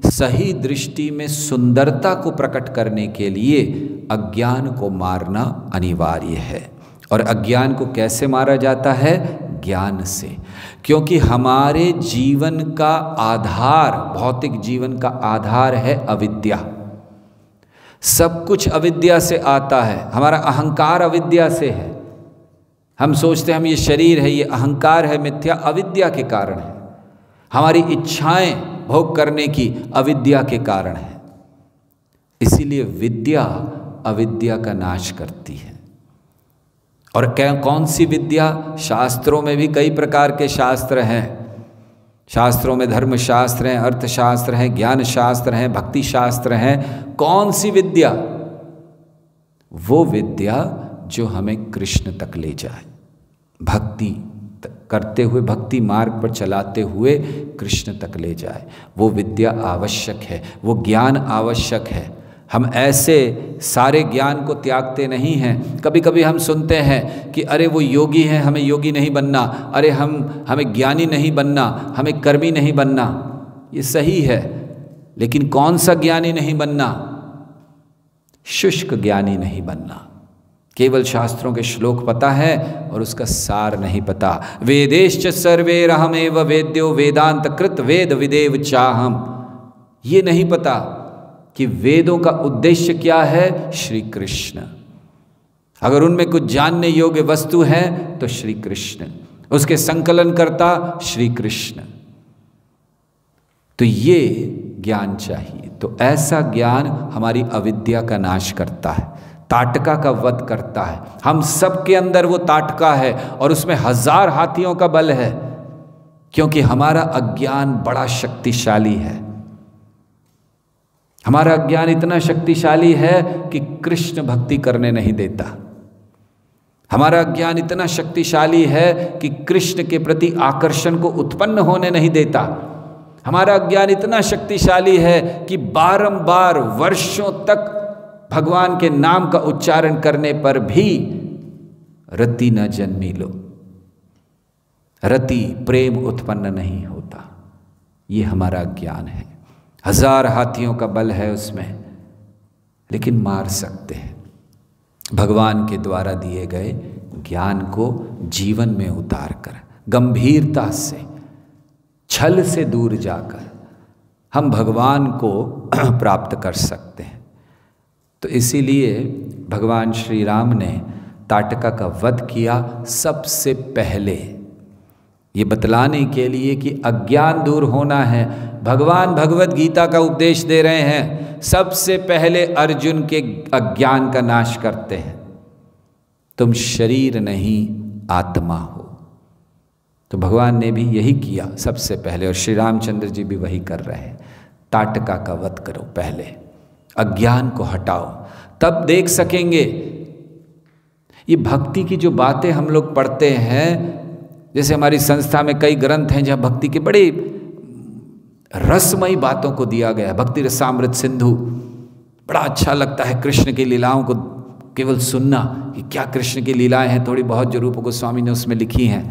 S1: सही दृष्टि में सुंदरता को प्रकट करने के लिए अज्ञान को मारना अनिवार्य है। और अज्ञान को कैसे मारा जाता है? ज्ञान से। क्योंकि हमारे जीवन का आधार, भौतिक जीवन का आधार है अविद्या। सब कुछ अविद्या से आता है। हमारा अहंकार अविद्या से है। हम सोचते हैं हम ये शरीर है, ये अहंकार है, मिथ्या अविद्या के कारण है। हमारी इच्छाएं भोग करने की अविद्या के कारण है। इसीलिए विद्या अविद्या का नाश करती है। और कौन सी विद्या? शास्त्रों में भी कई प्रकार के शास्त्र हैं। शास्त्रों में धर्म शास्त्र हैं, अर्थशास्त्र हैं, ज्ञान शास्त्र हैं, भक्ति शास्त्र हैं। कौन सी विद्या? वो विद्या जो हमें कृष्ण तक ले जाए, भक्ति करते हुए, भक्ति मार्ग पर चलाते हुए कृष्ण तक ले जाए। वो विद्या आवश्यक है, वो ज्ञान आवश्यक है। हम ऐसे सारे ज्ञान को त्यागते नहीं हैं। कभी कभी हम सुनते हैं कि अरे वो योगी हैं, हमें योगी नहीं बनना, अरे हमें ज्ञानी नहीं बनना, हमें कर्मी नहीं बनना। ये सही है, लेकिन कौन सा ज्ञानी नहीं बनना? शुष्क ज्ञानी नहीं बनना। केवल शास्त्रों के श्लोक पता है और उसका सार नहीं पता। वेदेश्च सर्वैरहमेव वेद्यो वेदांत कृत वेद विदेव चाहम। ये नहीं पता कि वेदों का उद्देश्य क्या है? श्री कृष्ण। अगर उनमें कुछ जानने योग्य वस्तु है तो श्री कृष्ण, उसके संकलन करता श्री कृष्ण। तो ये ज्ञान चाहिए। तो ऐसा ज्ञान हमारी अविद्या का नाश करता है, ताटका का वध करता है। हम सब के अंदर वो ताटका है और उसमें 1000 हाथियों का बल है, क्योंकि हमारा अज्ञान बड़ा शक्तिशाली है। हमारा अज्ञान इतना शक्तिशाली है कि कृष्ण भक्ति करने नहीं देता। हमारा अज्ञान इतना शक्तिशाली है कि कृष्ण के प्रति आकर्षण को उत्पन्न होने नहीं देता। हमारा अज्ञान इतना शक्तिशाली है कि बारंबार वर्षों तक भगवान के नाम का उच्चारण करने पर भी रति न जन्मी लो, रति प्रेम उत्पन्न नहीं होता। ये हमारा ज्ञान है। 1000 हाथियों का बल है उसमें, लेकिन मार सकते हैं। भगवान के द्वारा दिए गए ज्ञान को जीवन में उतार कर, गंभीरता से, छल से दूर जाकर हम भगवान को प्राप्त कर सकते हैं। तो इसीलिए भगवान श्री राम ने ताटका का वध किया सबसे पहले, ये बतलाने के लिए कि अज्ञान दूर होना है। भगवान भगवत गीता का उपदेश दे रहे हैं, सबसे पहले अर्जुन के अज्ञान का नाश करते हैं। तुम शरीर नहीं आत्मा हो। तो भगवान ने भी यही किया सबसे पहले, और श्री रामचंद्र जी भी वही कर रहे हैं। ताटका का वध करो, पहले अज्ञान को हटाओ, तब देख सकेंगे। ये भक्ति की जो बातें हम लोग पढ़ते हैं, जैसे हमारी संस्था में कई ग्रंथ हैं जहाँ भक्ति के बड़े रसमयी बातों को दिया गया है। भक्ति रसामृत सिंधु, बड़ा अच्छा लगता है कृष्ण की लीलाओं को केवल सुनना कि क्या कृष्ण की लीलाएं हैं, थोड़ी बहुत जो रूप गोस्वामी ने उसमें लिखी हैं।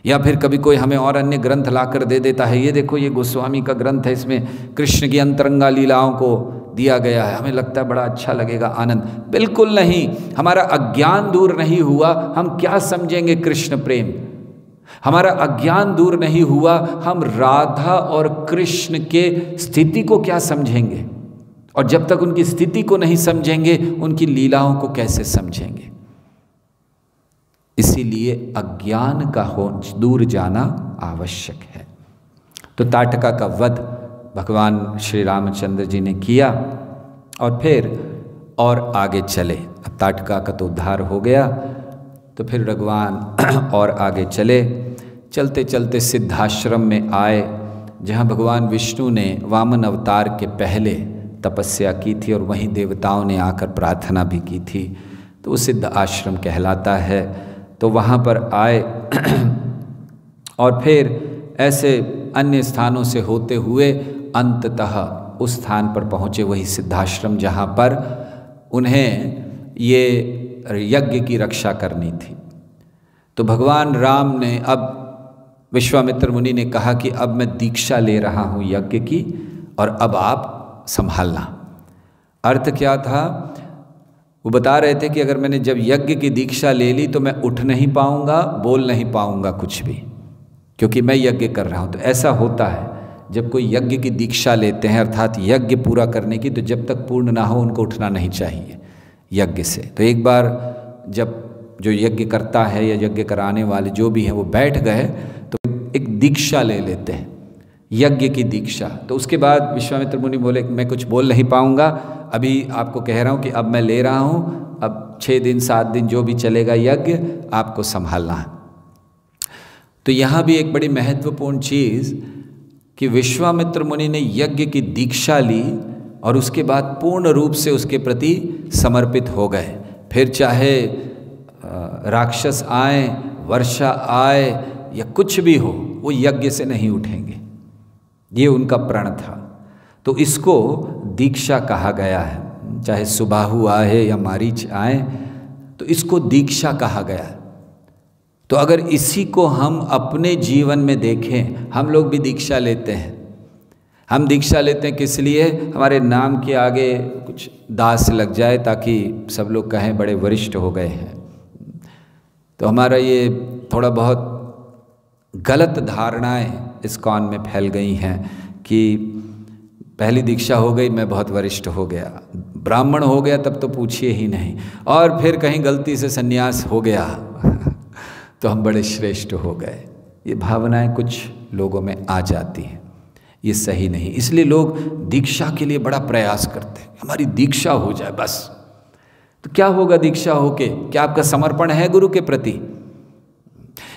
S1: या फिर कभी कोई हमें और अन्य ग्रंथ लाकर दे देता है, ये देखो ये गोस्वामी का ग्रंथ है, इसमें कृष्ण की अंतरंगा लीलाओं को दिया गया है, हमें लगता है बड़ा अच्छा लगेगा, आनंद। बिल्कुल नहीं, हमारा अज्ञान दूर नहीं हुआ, हम क्या समझेंगे कृष्ण प्रेम। हमारा अज्ञान दूर नहीं हुआ, हम राधा और कृष्ण के स्थिति को क्या समझेंगे, और जब तक उनकी स्थिति को नहीं समझेंगे उनकी लीलाओं को कैसे समझेंगे। इसीलिए अज्ञान का दूर जाना आवश्यक है। तो ताटका का वध भगवान श्री रामचंद्र जी ने किया और फिर और आगे चले। अब ताटका का तो उद्धार हो गया, तो फिर भगवान और आगे चले। चलते चलते सिद्धाश्रम में आए, जहाँ भगवान विष्णु ने वामन अवतार के पहले तपस्या की थी और वहीं देवताओं ने आकर प्रार्थना भी की थी, तो वो सिद्ध आश्रम कहलाता है। तो वहाँ पर आए और फिर ऐसे अन्य स्थानों से होते हुए अंततः उस स्थान पर पहुँचे, वही सिद्धाश्रम जहाँ पर उन्हें ये यज्ञ की रक्षा करनी थी। तो भगवान राम ने अब विश्वामित्र मुनि ने कहा कि अब मैं दीक्षा ले रहा हूँ यज्ञ की और अब आप संभालना। अर्थ क्या था? वो बता रहे थे कि अगर मैंने जब यज्ञ की दीक्षा ले ली तो मैं उठ नहीं पाऊँगा, बोल नहीं पाऊँगा कुछ भी, क्योंकि मैं यज्ञ कर रहा हूँ। तो ऐसा होता है जब कोई यज्ञ की दीक्षा लेते हैं, अर्थात यज्ञ पूरा करने की, तो जब तक पूर्ण ना हो उनको उठना नहीं चाहिए यज्ञ से। तो एक बार जब जो यज्ञ करता है या यज्ञ कराने वाले जो भी हैं वो बैठ गए तो एक दीक्षा ले लेते हैं, यज्ञ की दीक्षा। तो उसके बाद विश्वामित्र मुनि बोले मैं कुछ बोल नहीं पाऊँगा, अभी आपको कह रहा हूँ कि अब मैं ले रहा हूँ, अब 6 दिन 7 दिन जो भी चलेगा यज्ञ आपको संभालना है। तो यहाँ भी एक बड़ी महत्वपूर्ण चीज़ कि विश्वामित्र मुनि ने यज्ञ की दीक्षा ली और उसके बाद पूर्ण रूप से उसके प्रति समर्पित हो गए। फिर चाहे राक्षस आए, वर्षा आए या कुछ भी हो, वो यज्ञ से नहीं उठेंगे, ये उनका प्रण था। तो इसको दीक्षा कहा गया है। चाहे सुबाहु आए या मारीच आए, तो इसको दीक्षा कहा गया है। तो अगर इसी को हम अपने जीवन में देखें, हम लोग भी दीक्षा लेते हैं। हम दीक्षा लेते हैं किस लिए? हमारे नाम के आगे कुछ दास लग जाए ताकि सब लोग कहें बड़े वरिष्ठ हो गए हैं। तो हमारा ये थोड़ा बहुत गलत धारणाएं इस्कॉन में फैल गई हैं कि पहली दीक्षा हो गई मैं बहुत वरिष्ठ हो गया, ब्राह्मण हो गया तब तो पूछिए ही नहीं, और फिर कहीं गलती से सन्यास हो गया तो हम बड़े श्रेष्ठ हो गए। ये भावनाएं कुछ लोगों में आ जाती हैं, ये सही नहीं। इसलिए लोग दीक्षा के लिए बड़ा प्रयास करते हैं, हमारी दीक्षा हो जाए बस। तो क्या होगा दीक्षा होके? क्या आपका समर्पण है गुरु के प्रति?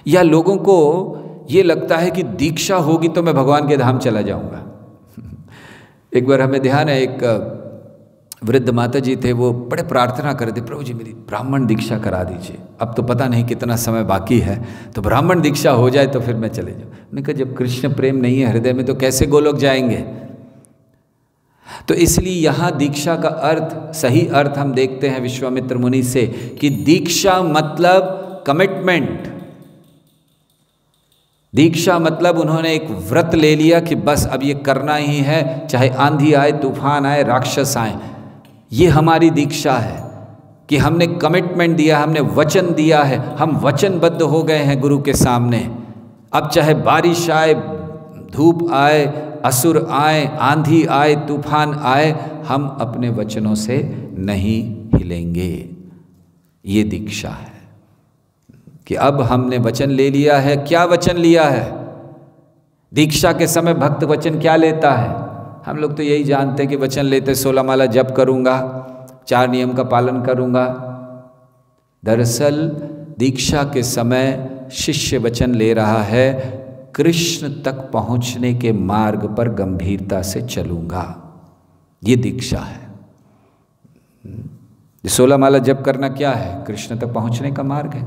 S1: या लोगों को ये लगता है कि दीक्षा होगी तो मैं भगवान के धाम चला जाऊंगा। एक बार हमें ध्यान है, एक वृद्ध माता जी थे, वो बड़े प्रार्थना कर रहे थे, प्रभु जी मेरी ब्राह्मण दीक्षा करा दीजिए, अब तो पता नहीं कितना समय बाकी है, तो ब्राह्मण दीक्षा हो जाए तो फिर मैं चले जाऊँ। उन्होंने कहा जब कृष्ण प्रेम नहीं है हृदय में तो कैसे गोलोक जाएंगे? तो इसलिए यहाँ दीक्षा का अर्थ, सही अर्थ हम देखते हैं विश्वामित्र मुनि से कि दीक्षा मतलब कमिटमेंट। दीक्षा मतलब उन्होंने एक व्रत ले लिया कि बस अब ये करना ही है, चाहे आंधी आए, तूफान आए, राक्षस आए। ये हमारी दीक्षा है कि हमने कमिटमेंट दिया, हमने वचन दिया है, हम वचनबद्ध हो गए हैं गुरु के सामने। अब चाहे बारिश आए, धूप आए, असुर आए, आंधी आए, तूफान आए, हम अपने वचनों से नहीं हिलेंगे। ये दीक्षा है कि अब हमने वचन ले लिया है। क्या वचन लिया है? दीक्षा के समय भक्त वचन क्या लेता है? हम लोग तो यही जानते हैं कि वचन लेते 16 माला जप करूँगा, 4 नियम का पालन करूँगा। दरअसल दीक्षा के समय शिष्य वचन ले रहा है कृष्ण तक पहुँचने के मार्ग पर गंभीरता से चलूँगा। ये दीक्षा है। 16 माला जप करना क्या है? कृष्ण तक पहुँचने का मार्ग है।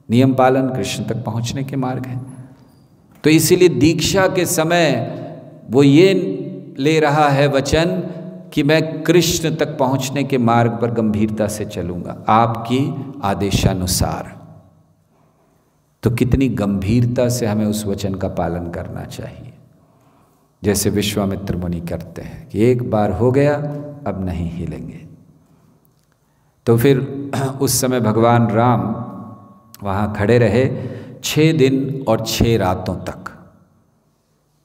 S1: नियम पालन कृष्ण तक पहुँचने के मार्ग है। तो इसीलिए दीक्षा के समय वो ये ले रहा है वचन कि मैं कृष्ण तक पहुँचने के मार्ग पर गंभीरता से चलूँगा आपकी आदेशानुसार। तो कितनी गंभीरता से हमें उस वचन का पालन करना चाहिए, जैसे विश्वामित्र मुनि करते हैं कि एक बार हो गया अब नहीं हिलेंगे। तो फिर उस समय भगवान राम वहाँ खड़े रहे 6 दिन और 6 रातों तक।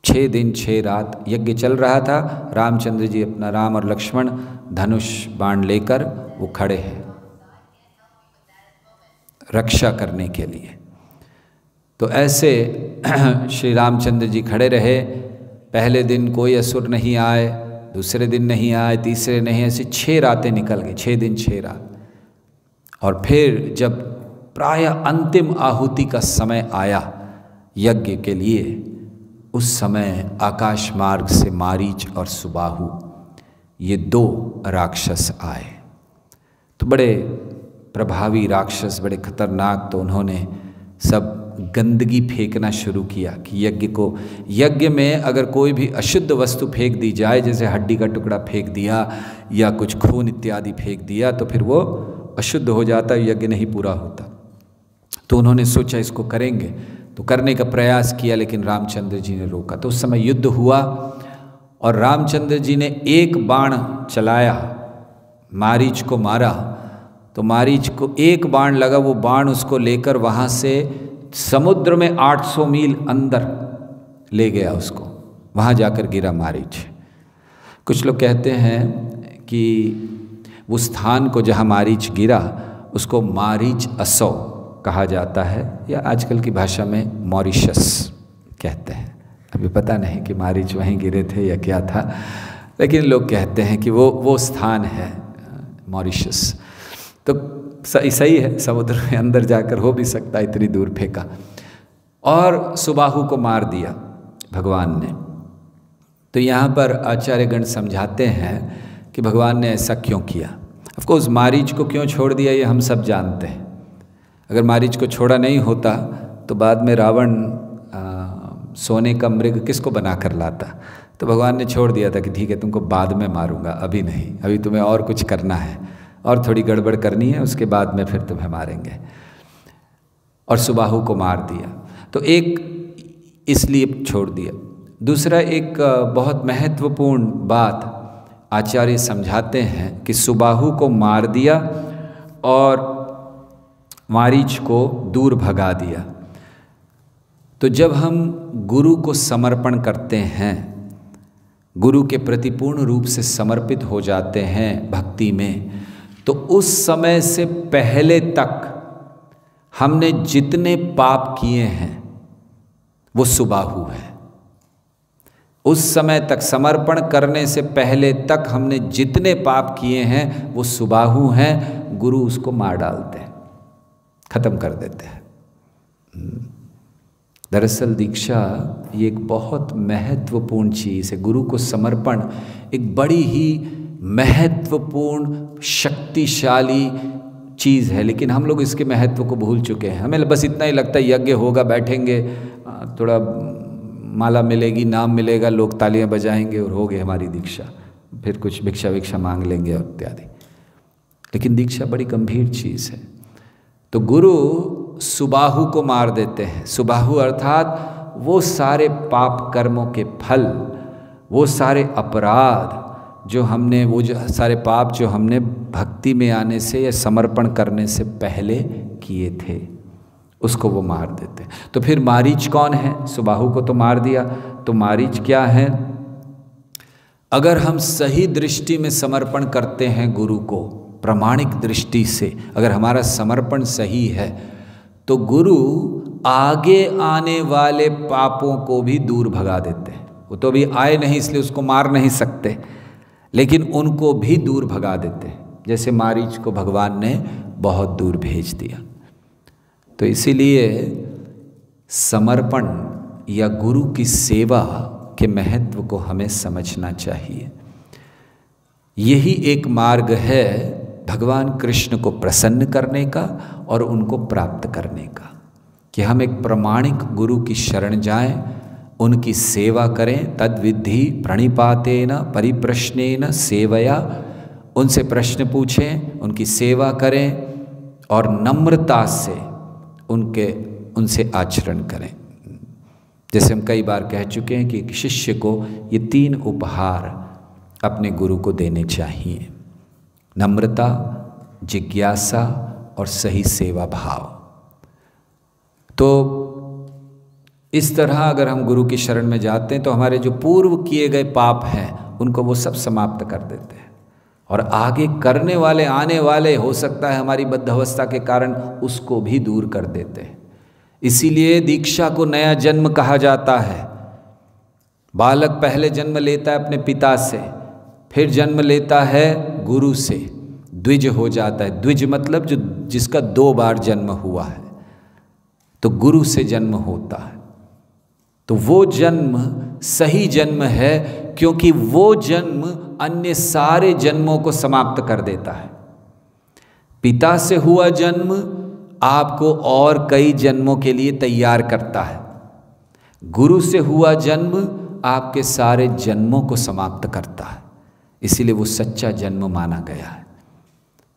S1: 6 दिन 6 रात यज्ञ चल रहा था। रामचंद्र जी अपना, राम और लक्ष्मण धनुष बाण लेकर वो खड़े हैं रक्षा करने के लिए। तो ऐसे श्री रामचंद्र जी खड़े रहे। पहले दिन कोई असुर नहीं आए, दूसरे दिन नहीं आए, तीसरे नहीं, ऐसे 6 रातें निकल गई, 6 दिन 6 रात। और फिर जब प्राय अंतिम आहुति का समय आया यज्ञ के लिए, उस समय आकाश मार्ग से मारीच और सुबाहु ये 2 राक्षस आए। तो बड़े प्रभावी राक्षस, बड़े खतरनाक। तो उन्होंने सब गंदगी फेंकना शुरू किया कि यज्ञ में अगर कोई भी अशुद्ध वस्तु फेंक दी जाए, जैसे हड्डी का टुकड़ा फेंक दिया या कुछ खून इत्यादि फेंक दिया, तो फिर वो अशुद्ध हो जाता, यज्ञ नहीं पूरा होता। तो उन्होंने सोचा इसको करेंगे, तो करने का प्रयास किया, लेकिन रामचंद्र जी ने रोका। तो उस समय युद्ध हुआ और रामचंद्र जी ने एक बाण चलाया, मारीच को मारा। तो मारीच को एक बाण लगा, वो बाण उसको लेकर वहाँ से समुद्र में 800 मील अंदर ले गया उसको, वहाँ जाकर गिरा मारीच। कुछ लोग कहते हैं कि उस स्थान को जहाँ मारीच गिरा उसको मारीच असौ कहा जाता है, या आजकल की भाषा में मॉरिशस कहते हैं। अभी पता नहीं कि मारीच वहीं गिरे थे या क्या था, लेकिन लोग कहते हैं कि वो स्थान है मॉरिशस। तो सही है, समुद्र में अंदर जाकर हो भी सकता है, इतनी दूर फेंका। और सुबाहु को मार दिया भगवान ने। तो यहाँ पर आचार्यगण समझाते हैं कि भगवान ने ऐसा क्यों किया। ऑफ कोर्स मारीच को क्यों छोड़ दिया ये हम सब जानते हैं। अगर मारीच को छोड़ा नहीं होता तो बाद में रावण सोने का मृग किसको बना कर लाता। तो भगवान ने छोड़ दिया था कि ठीक है तुमको बाद में मारूंगा, अभी नहीं, अभी तुम्हें और कुछ करना है और थोड़ी गड़बड़ करनी है, उसके बाद में फिर तुम्हें मारेंगे। और सुबाहु को मार दिया। तो एक इसलिए छोड़ दिया। दूसरा एक बहुत महत्वपूर्ण बात आचार्य समझाते हैं कि सुबाहु को मार दिया और मारीच को दूर भगा दिया। तो जब हम गुरु को समर्पण करते हैं, गुरु के प्रति पूर्ण रूप से समर्पित हो जाते हैं भक्ति में, तो उस समय से पहले तक हमने जितने पाप किए हैं वो सुबाहु है। उस समय तक, समर्पण करने से पहले तक हमने जितने पाप किए हैं वो सुबाहु हैं। गुरु उसको मार डालते हैं, खत्म कर देते हैं। दरअसल दीक्षा ये एक बहुत महत्वपूर्ण चीज़ है। गुरु को समर्पण एक बड़ी ही महत्वपूर्ण शक्तिशाली चीज़ है, लेकिन हम लोग इसके महत्व को भूल चुके हैं। हमें बस इतना ही लगता है यज्ञ होगा, बैठेंगे, थोड़ा माला मिलेगी, नाम मिलेगा, लोग तालियां बजाएंगे और हो गई हमारी दीक्षा, फिर कुछ भिक्षा मांग लेंगे और इत्यादि। लेकिन दीक्षा बड़ी गंभीर चीज़ है। तो गुरु सुबाहु को मार देते हैं। सुबाहु अर्थात वो सारे पाप कर्मों के फल, वो सारे अपराध जो हमने, वो जो सारे पाप जो हमने भक्ति में आने से या समर्पण करने से पहले किए थे, उसको वो मार देते हैं। तो फिर मारीच कौन है? सुबाहु को तो मार दिया, तो मारीच क्या है? अगर हम सही दृष्टि में समर्पण करते हैं गुरु को, प्रामाणिक दृष्टि से अगर हमारा समर्पण सही है, तो गुरु आगे आने वाले पापों को भी दूर भगा देते हैं। वो तो अभी आए नहीं इसलिए उसको मार नहीं सकते, लेकिन उनको भी दूर भगा देते हैं। जैसे मारीच को भगवान ने बहुत दूर भेज दिया। तो इसीलिए समर्पण या गुरु की सेवा के महत्व को हमें समझना चाहिए। यही एक मार्ग है भगवान कृष्ण को प्रसन्न करने का और उनको प्राप्त करने का, कि हम एक प्रामाणिक गुरु की शरण जाएं, उनकी सेवा करें। तद्विद्धि प्रणिपातेन परिप्रश्नेन सेवया, उनसे प्रश्न पूछें, उनकी सेवा करें और नम्रता से उनसे आचरण करें। जैसे हम कई बार कह चुके हैं कि एक शिष्य को ये 3 उपहार अपने गुरु को देने चाहिए: नम्रता, जिज्ञासा और सही सेवा भाव। तो इस तरह अगर हम गुरु की शरण में जाते हैं तो हमारे जो पूर्व किए गए पाप हैं उनको वो सब समाप्त कर देते हैं, और आगे करने वाले, आने वाले, हो सकता है हमारी बद्धावस्था के कारण, उसको भी दूर कर देते हैं। इसीलिए दीक्षा को नया जन्म कहा जाता है। बालक पहले जन्म लेता है अपने पिता से, फिर जन्म लेता है गुरु से, द्विज हो जाता है। द्विज मतलब जिसका 2 बार जन्म हुआ है, तो गुरु से जन्म होता है। तो वो जन्म सही जन्म है, क्योंकि वो जन्म अन्य सारे जन्मों को समाप्त कर देता है। पिता से हुआ जन्म आपको और कई जन्मों के लिए तैयार करता है। गुरु से हुआ जन्म आपके सारे जन्मों को समाप्त करता है, इसीलिए वो सच्चा जन्म माना गया है।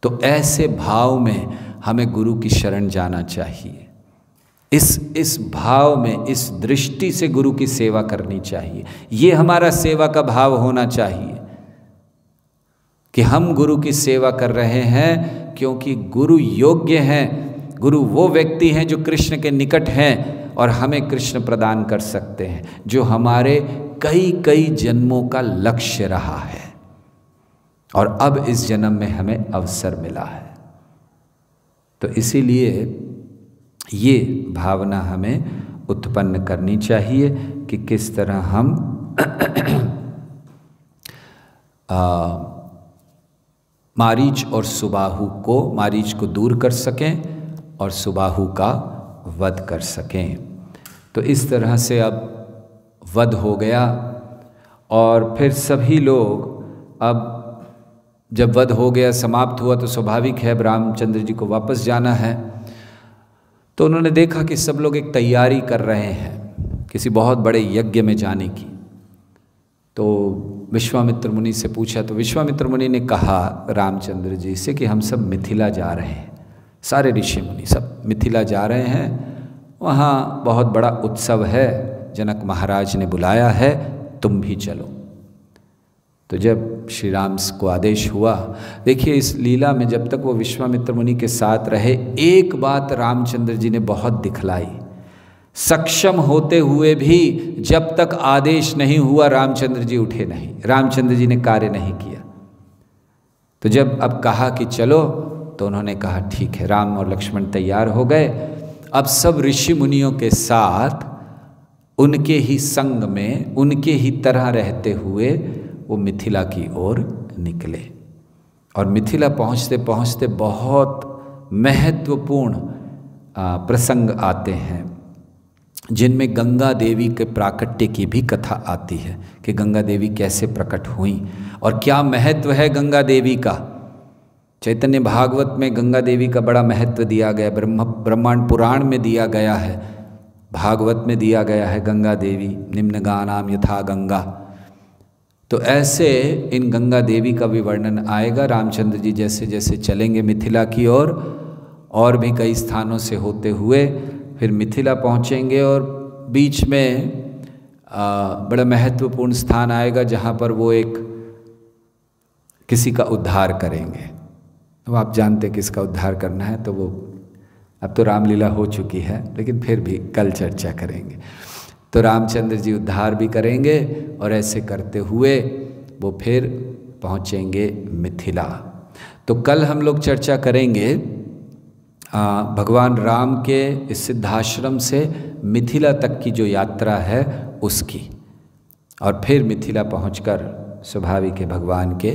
S1: तो ऐसे भाव में हमें गुरु की शरण जाना चाहिए। इस भाव में, इस दृष्टि से गुरु की सेवा करनी चाहिए। ये हमारा सेवा का भाव होना चाहिए कि हम गुरु की सेवा कर रहे हैं क्योंकि गुरु योग्य हैं। गुरु वो व्यक्ति हैं जो कृष्ण के निकट हैं और हमें कृष्ण प्रदान कर सकते हैं, जो हमारे कई कई जन्मों का लक्ष्य रहा है और अब इस जन्म में हमें अवसर मिला है। तो इसीलिए ये भावना हमें उत्पन्न करनी चाहिए कि किस तरह हम मारीच और सुबाहु को, मारीच को दूर कर सकें और सुबाहु का वध कर सकें। तो इस तरह से अब वध हो गया और फिर सभी लोग, अब जब वध हो गया, समाप्त हुआ, तो स्वाभाविक है रामचंद्र जी को वापस जाना है। तो उन्होंने देखा कि सब लोग एक तैयारी कर रहे हैं किसी बहुत बड़े यज्ञ में जाने की। तो विश्वामित्र मुनि से पूछा, तो विश्वामित्र मुनि ने कहा रामचंद्र जी से कि हम सब मिथिला जा रहे हैं, सारे ऋषि मुनि सब मिथिला जा रहे हैं, वहाँ बहुत बड़ा उत्सव है, जनक महाराज ने बुलाया है, तुम भी चलो। तो जब श्री राम को आदेश हुआ, देखिए इस लीला में जब तक वो विश्वामित्र मुनि के साथ रहे, एक बात रामचंद्र जी ने बहुत दिखलाई। सक्षम होते हुए भी जब तक आदेश नहीं हुआ रामचंद्र जी उठे नहीं, रामचंद्र जी ने कार्य नहीं किया। तो जब अब कहा कि चलो, तो उन्होंने कहा ठीक है। राम और लक्ष्मण तैयार हो गए। अब सब ऋषि मुनियों के साथ उनके ही संग में, उनके ही तरह रहते हुए वो मिथिला की ओर निकले। और मिथिला पहुँचते पहुँचते बहुत महत्वपूर्ण प्रसंग आते हैं, जिनमें गंगा देवी के प्राकट्य की भी कथा आती है कि गंगा देवी कैसे प्रकट हुई और क्या महत्व है गंगा देवी का। चैतन्य भागवत में गंगा देवी का बड़ा महत्व दिया गया, ब्रह्मांड पुराण में दिया गया है, भागवत में दिया गया है गंगा देवी निम्न गानाम यथा गंगा। तो ऐसे इन गंगा देवी का भी वर्णन आएगा। रामचंद्र जी जैसे जैसे चलेंगे मिथिला की ओर, और भी कई स्थानों से होते हुए फिर मिथिला पहुँचेंगे और बीच में बड़ा महत्वपूर्ण स्थान आएगा जहाँ पर वो एक किसी का उद्धार करेंगे। अब आप जानते किसका उद्धार करना है, तो वो अब तो रामलीला हो चुकी है, लेकिन फिर भी कल चर्चा करेंगे। तो रामचंद्र जी उद्धार भी करेंगे और ऐसे करते हुए वो फिर पहुँचेंगे मिथिला। तो कल हम लोग चर्चा करेंगे भगवान राम के इस सिद्धाश्रम से मिथिला तक की जो यात्रा है उसकी, और फिर मिथिला पहुंचकर स्वाभाविक है भगवान के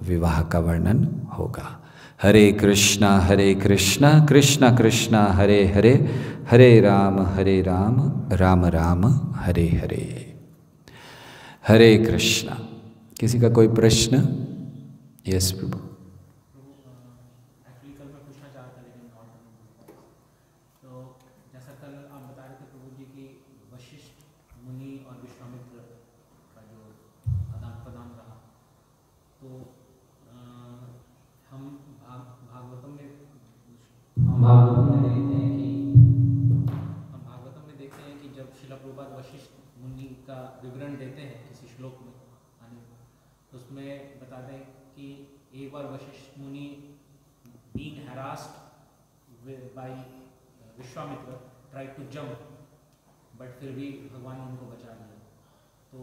S1: विवाह का वर्णन होगा। हरे कृष्णा कृष्णा कृष्णा हरे हरे, हरे राम राम राम हरे हरे। हरे कृष्णा। किसी का कोई प्रश्न? यस प्रभु।
S2: भागवतम में देखते हैं कि जब श्रील प्रभुपाद वशिष्ठ मुनि का विवरण देते हैं किसी श्लोक में, तो उसमें बताते हैं कि एक बार Vashishtha Muni being harassed by Vishwamitra tried to jump, but फिर भी भगवान ने उनको बचा लिया। तो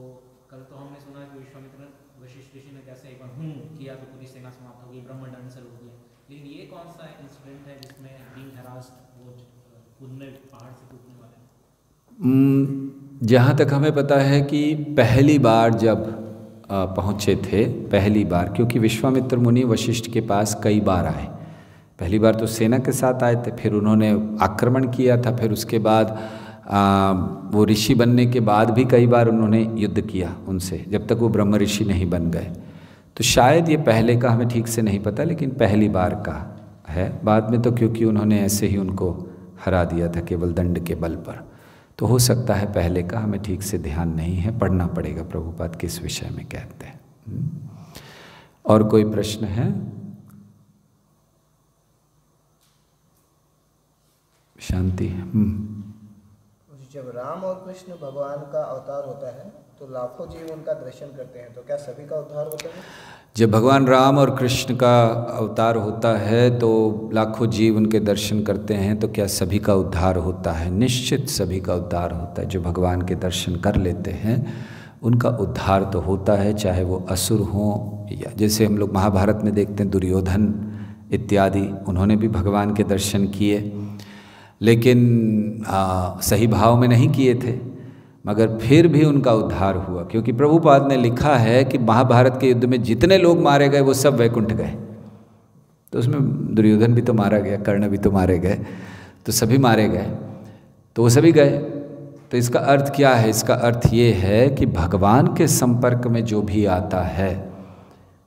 S2: कल तो हमने सुना कि विश्वामित्र वशिष्ठ ऋषि ने कैसे एक बार किया तो पूरी सेना समाप्त हो गई, ब्रह्मदंड से रुक गया। लेकिन ये कौन सा इंसिडेंट है जिसमें बीइंग harassed वो कूदने, पहाड़ से कूदने वाले?
S1: जहाँ तक हमें पता है कि पहली बार जब पहुँचे थे, पहली बार, क्योंकि विश्वामित्र मुनि वशिष्ठ के पास कई बार आए। पहली बार तो सेना के साथ आए थे, फिर उन्होंने आक्रमण किया था, फिर उसके बाद वो ऋषि बनने के बाद भी कई बार उन्होंने युद्ध किया उनसे, जब तक वो ब्रह्म ऋषि नहीं बन गए। तो शायद ये पहले का हमें ठीक से नहीं पता, लेकिन पहली बार का है। बाद में तो क्योंकि उन्होंने ऐसे ही उनको हरा दिया था केवल दंड के बल पर, तो हो सकता है पहले का, हमें ठीक से ध्यान नहीं है, पढ़ना पड़ेगा प्रभुपाद किस विषय में कहते हैं। और कोई प्रश्न है? शांति।
S3: जब राम और कृष्ण भगवान का अवतार होता है तो लाखों जीव उनका दर्शन करते हैं, तो क्या सभी का उद्धार होता है?
S1: जब भगवान राम और कृष्ण का अवतार होता है तो लाखों जीव उनके दर्शन करते हैं, तो क्या सभी का उद्धार होता है? निश्चित सभी का उद्धार होता है। जो भगवान के दर्शन कर लेते हैं उनका उद्धार तो होता है, चाहे वो असुर हों, या जैसे हम लोग महाभारत में देखते हैं दुर्योधन इत्यादि, उन्होंने भी भगवान के दर्शन किए, लेकिन सही भाव में नहीं किए थे, मगर फिर भी उनका उद्धार हुआ। क्योंकि प्रभुपाद ने लिखा है कि महाभारत के युद्ध में जितने लोग मारे गए वो सब वैकुंठ गए। तो उसमें दुर्योधन भी तो मारा गया, कर्ण भी तो मारे गए, तो सभी मारे गए, तो वो सभी गए। तो इसका अर्थ क्या है? इसका अर्थ ये है कि भगवान के संपर्क में जो भी आता है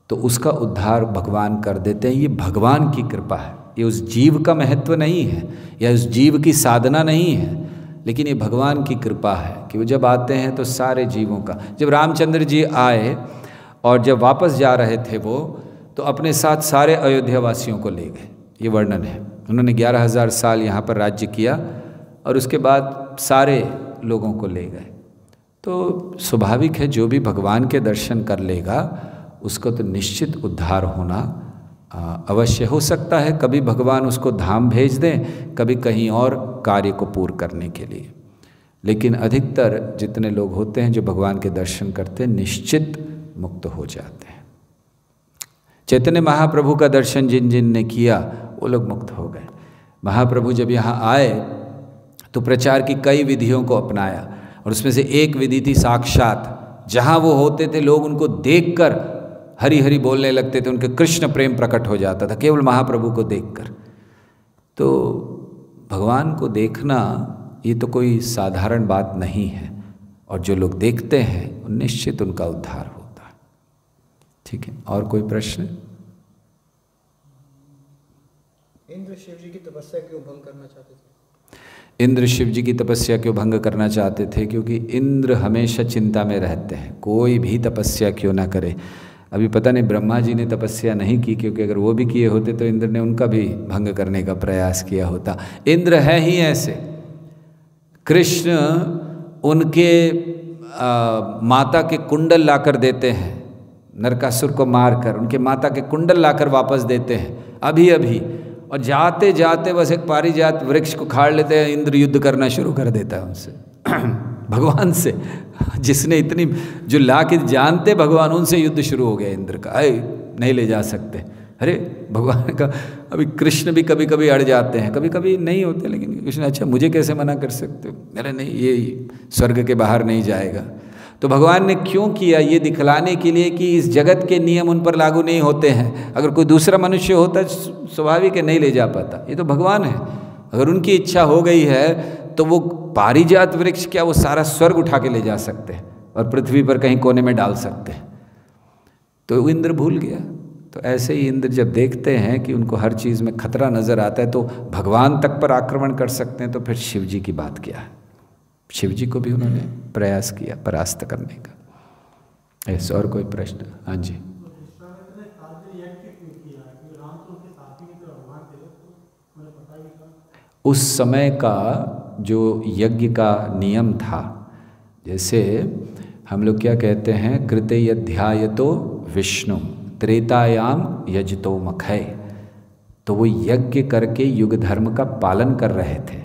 S1: तो उसका उद्धार भगवान कर देते हैं। ये भगवान की कृपा है, ये उस जीव का महत्व नहीं है या उस जीव की साधना नहीं है, लेकिन ये भगवान की कृपा है कि वो जब आते हैं तो सारे जीवों का। जब रामचंद्र जी आए और जब वापस जा रहे थे वो, तो अपने साथ सारे अयोध्या वासियों को ले गए। ये वर्णन है, उन्होंने 11,000 साल यहाँ पर राज्य किया और उसके बाद सारे लोगों को ले गए। तो स्वाभाविक है जो भी भगवान के दर्शन कर लेगा उसको तो निश्चित उद्धार होना अवश्य। हो सकता है कभी भगवान उसको धाम भेज दें, कभी कहीं और कार्य को पूर्ण करने के लिए, लेकिन अधिकतर जितने लोग होते हैं जो भगवान के दर्शन करते हैं निश्चित मुक्त हो जाते हैं। चैतन्य महाप्रभु का दर्शन जिन जिन ने किया वो लोग मुक्त हो गए। महाप्रभु जब यहाँ आए तो प्रचार की कई विधियों को अपनाया, और उसमें से एक विधि थी साक्षात। जहाँ वो होते थे लोग उनको देखकर हरि हरि बोलने लगते थे, उनके कृष्ण प्रेम प्रकट हो जाता था केवल महाप्रभु को देखकर। तो भगवान को देखना ये तो कोई साधारण बात नहीं है, और जो लोग देखते हैं निश्चित उनका उद्धार होता है। ठीक है, और कोई प्रश्न?
S3: इंद्र शिव जी की तपस्या क्यों भंग करना चाहते थे?
S1: इंद्र शिव जी की तपस्या क्यों भंग करना चाहते थे? क्योंकि इंद्र हमेशा चिंता में रहते हैं, कोई भी तपस्या क्यों ना करे। अभी पता नहीं ब्रह्मा जी ने तपस्या नहीं की, क्योंकि अगर वो भी किए होते तो इंद्र ने उनका भी भंग करने का प्रयास किया होता। इंद्र है ही ऐसे। कृष्ण उनके माता के कुंडल लाकर देते हैं, नरकासुर को मारकर उनके माता के कुंडल लाकर वापस देते हैं अभी अभी, और जाते जाते बस एक पारिजात वृक्ष को खाड़ लेते हैं। इंद्र युद्ध करना शुरू कर देता है उनसे भगवान से, जिसने इतनी जो ला के जानते भगवान, उनसे युद्ध शुरू हो गया इंद्र का। अरे नहीं ले जा सकते। अरे भगवान का अभी कृष्ण भी कभी कभी अड़ जाते हैं, कभी कभी नहीं होते, लेकिन कृष्ण अच्छा मुझे कैसे मना कर सकते हो? अरे नहीं, ये स्वर्ग के बाहर नहीं जाएगा। तो भगवान ने क्यों किया? ये दिखलाने के लिए कि इस जगत के नियम उन पर लागू नहीं होते हैं। अगर कोई दूसरा मनुष्य होता स्वाभाविक है नहीं ले जा पाता, ये तो भगवान है। अगर उनकी इच्छा हो गई है तो वो पारिजात वृक्ष क्या, वो सारा स्वर्ग उठा के ले जा सकते हैं और पृथ्वी पर कहीं कोने में डाल सकते हैं। तो वो इंद्र भूल गया। तो ऐसे ही इंद्र जब देखते हैं कि उनको हर चीज़ में खतरा नज़र आता है, तो भगवान तक पर आक्रमण कर सकते हैं, तो फिर शिव जी की बात क्या है? शिव जी को भी उन्होंने प्रयास किया परास्त करने का। ऐसा और कोई प्रश्न? हाँ जी। उस समय का जो यज्ञ का नियम था, जैसे हम लोग क्या कहते हैं, कृते यध्यायतो विष्णु त्रेतायाम यजतो मखय, तो वो यज्ञ करके युग धर्म का पालन कर रहे थे,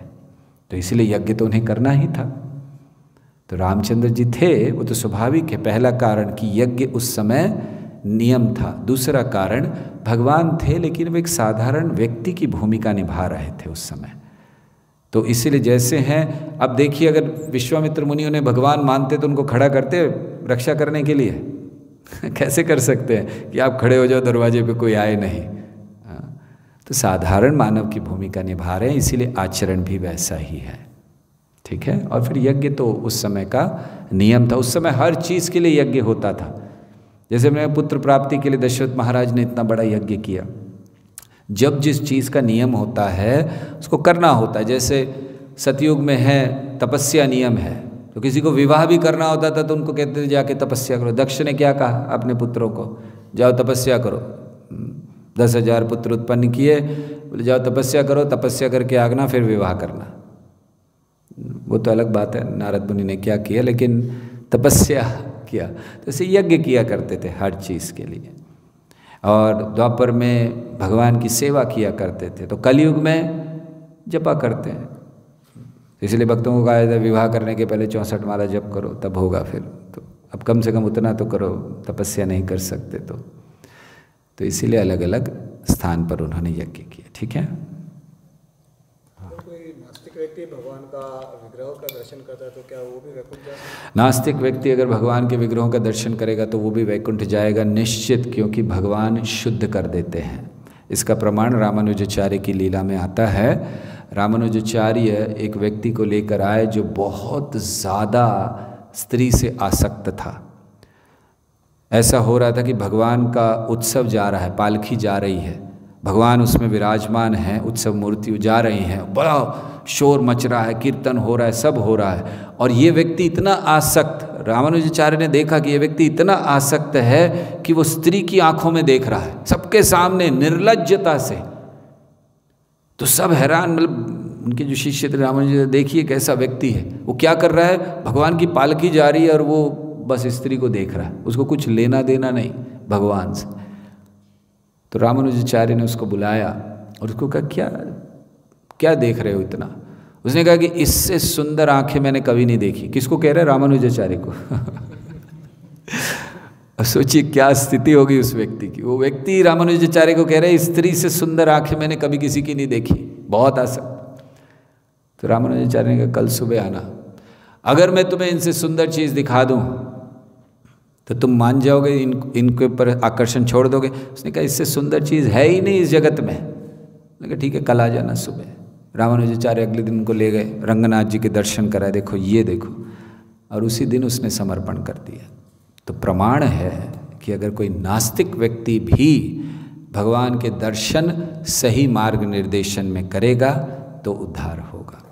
S1: तो इसलिए यज्ञ तो उन्हें करना ही था। तो रामचंद्र जी थे, वो तो स्वाभाविक है। पहला कारण कि यज्ञ उस समय नियम था। दूसरा कारण भगवान थे, लेकिन वो एक साधारण व्यक्ति की भूमिका निभा रहे थे उस समय। तो इसीलिए जैसे हैं, अब देखिए अगर विश्वामित्र मुनि उन्हें भगवान मानते तो उनको खड़ा करते रक्षा करने के लिए कैसे कर सकते हैं कि आप खड़े हो जाओ दरवाजे पे कोई आए नहीं। तो साधारण मानव की भूमिका निभा रहे हैं, इसीलिए आचरण भी वैसा ही है। ठीक है। और फिर यज्ञ तो उस समय का नियम था, उस समय हर चीज़ के लिए यज्ञ होता था। जैसे मैंने पुत्र प्राप्ति के लिए दशरथ महाराज ने इतना बड़ा यज्ञ किया। जब जिस चीज़ का नियम होता है उसको करना होता है। जैसे सतयुग में है तपस्या नियम है, तो किसी को विवाह भी करना होता था तो उनको कहते थे जाके तपस्या करो। दक्ष ने क्या कहा अपने पुत्रों को, जाओ तपस्या करो। 10,000 पुत्र उत्पन्न किए, बोले जाओ तपस्या करो, तपस्या करके आगना फिर विवाह करना। वो तो अलग बात है नारद मुनि ने क्या किया, लेकिन तपस्या किया। तो ऐसे यज्ञ किया करते थे हर चीज़ के लिए। और द्वापर में भगवान की सेवा किया करते थे। तो कलयुग में जपा करते हैं, इसलिए भक्तों को कहा जाता है विवाह करने के पहले 64 माला जप करो तब होगा फिर। तो अब कम से कम उतना तो करो, तपस्या नहीं कर सकते तो इसीलिए अलग अलग स्थान पर उन्होंने यज्ञ किया। ठीक है।
S3: कोई नास्तिक व्यक्ति भगवान का विग्रह का दर्शन करता है तो क्या वो भी वैकुंठ जाएगा?
S1: नास्तिक व्यक्ति अगर भगवान के विग्रहों का दर्शन करेगा तो वो भी वैकुंठ जाएगा निश्चित, क्योंकि भगवान शुद्ध कर देते हैं। इसका प्रमाण रामानुजाचार्य की लीला में आता है। रामानुजाचार्य एक व्यक्ति को लेकर आए जो बहुत ज़्यादा स्त्री से आसक्त था। ऐसा हो रहा था कि भगवान का उत्सव जा रहा है, पालकी जा रही है, भगवान उसमें विराजमान हैं, उत्सव मूर्ति जा रही हैं, बड़ा शोर मच रहा है, कीर्तन हो रहा है, सब हो रहा है। और ये व्यक्ति इतना आसक्त, रामानुजाचार्य ने देखा कि ये व्यक्ति इतना आसक्त है कि वो स्त्री की आंखों में देख रहा है सबके सामने निर्लज्जता से। तो सब हैरान, मतलब उनके जो शिष्य थे रामानुजाचार्य, देखिए कैसा व्यक्ति है, वो क्या कर रहा है, भगवान की पालकी जा रही है और वो बस स्त्री को देख रहा है, उसको कुछ लेना देना नहीं भगवान से। तो रामानुजाचार्य ने उसको बुलाया और उसको कहा क्या क्या देख रहे हो इतना। उसने कहा कि इससे सुंदर आंखें मैंने कभी नहीं देखी। किसको कह रहे हैं? रामानुजाचार्य को। सोचिए क्या स्थिति होगी उस व्यक्ति की। वो व्यक्ति रामानुजाचार्य को कह रहे हैं स्त्री से सुंदर आंखें मैंने कभी किसी की नहीं देखी, बहुत आसक्त। तो रामानुजाचार्य ने कहा कल सुबह आना, अगर मैं तुम्हें इनसे सुंदर चीज़ दिखा दूँ तो तुम मान जाओगे, इनके ऊपर आकर्षण छोड़ दोगे। उसने कहा इससे सुंदर चीज़ है ही नहीं इस जगत में। मैंने कहा ठीक है कल आ जाना सुबह। रामानुजाचार्य अगले दिन उनको ले गए, रंगनाथ जी के दर्शन कराए, देखो ये देखो, और उसी दिन उसने समर्पण कर दिया। तो प्रमाण है कि अगर कोई नास्तिक व्यक्ति भी भगवान के दर्शन सही मार्ग निर्देशन में करेगा तो उद्धार होगा।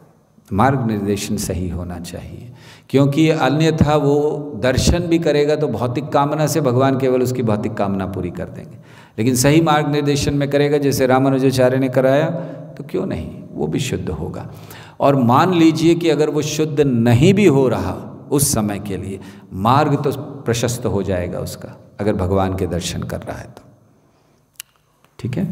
S1: मार्ग निर्देशन सही होना चाहिए, क्योंकि अन्यथा वो दर्शन भी करेगा तो भौतिक कामना से भगवान केवल उसकी भौतिक कामना पूरी कर देंगे। लेकिन सही मार्ग निर्देशन में करेगा जैसे रामानुजाचार्य ने कराया तो क्यों नहीं, वो भी शुद्ध होगा। और मान लीजिए कि अगर वो शुद्ध नहीं भी हो रहा उस समय के लिए, मार्ग तो प्रशस्त हो जाएगा उसका, अगर भगवान के दर्शन कर रहा है तो। ठीक है।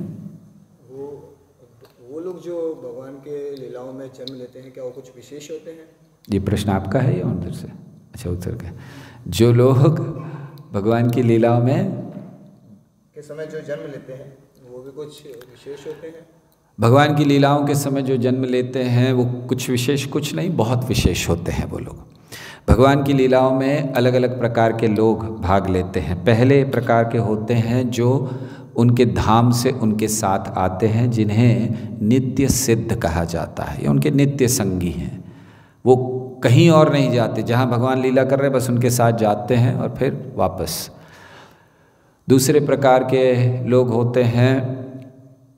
S3: वो लोग जो भगवान के लीलाओं में जन्म लेते हैं क्या वो कुछ विशेष होते हैं?
S1: ये प्रश्न आपका है या उधर से? अच्छा उत्तर का। जो लोग भगवान की लीलाओं में
S3: के समय जो जन्म लेते हैं वो भी कुछ विशेष होते हैं?
S1: भगवान की लीलाओं के समय जो जन्म लेते हैं वो कुछ विशेष, कुछ नहीं, बहुत विशेष होते हैं वो लोग। भगवान की लीलाओं में अलग अलग प्रकार के लोग भाग लेते हैं। पहले प्रकार के होते हैं जो उनके धाम से उनके साथ आते हैं, जिन्हें नित्य सिद्ध कहा जाता है, या उनके नित्य संगी हैं। वो कहीं और नहीं जाते, जहाँ भगवान लीला कर रहे हैं बस उनके साथ जाते हैं और फिर वापस। दूसरे प्रकार के लोग होते हैं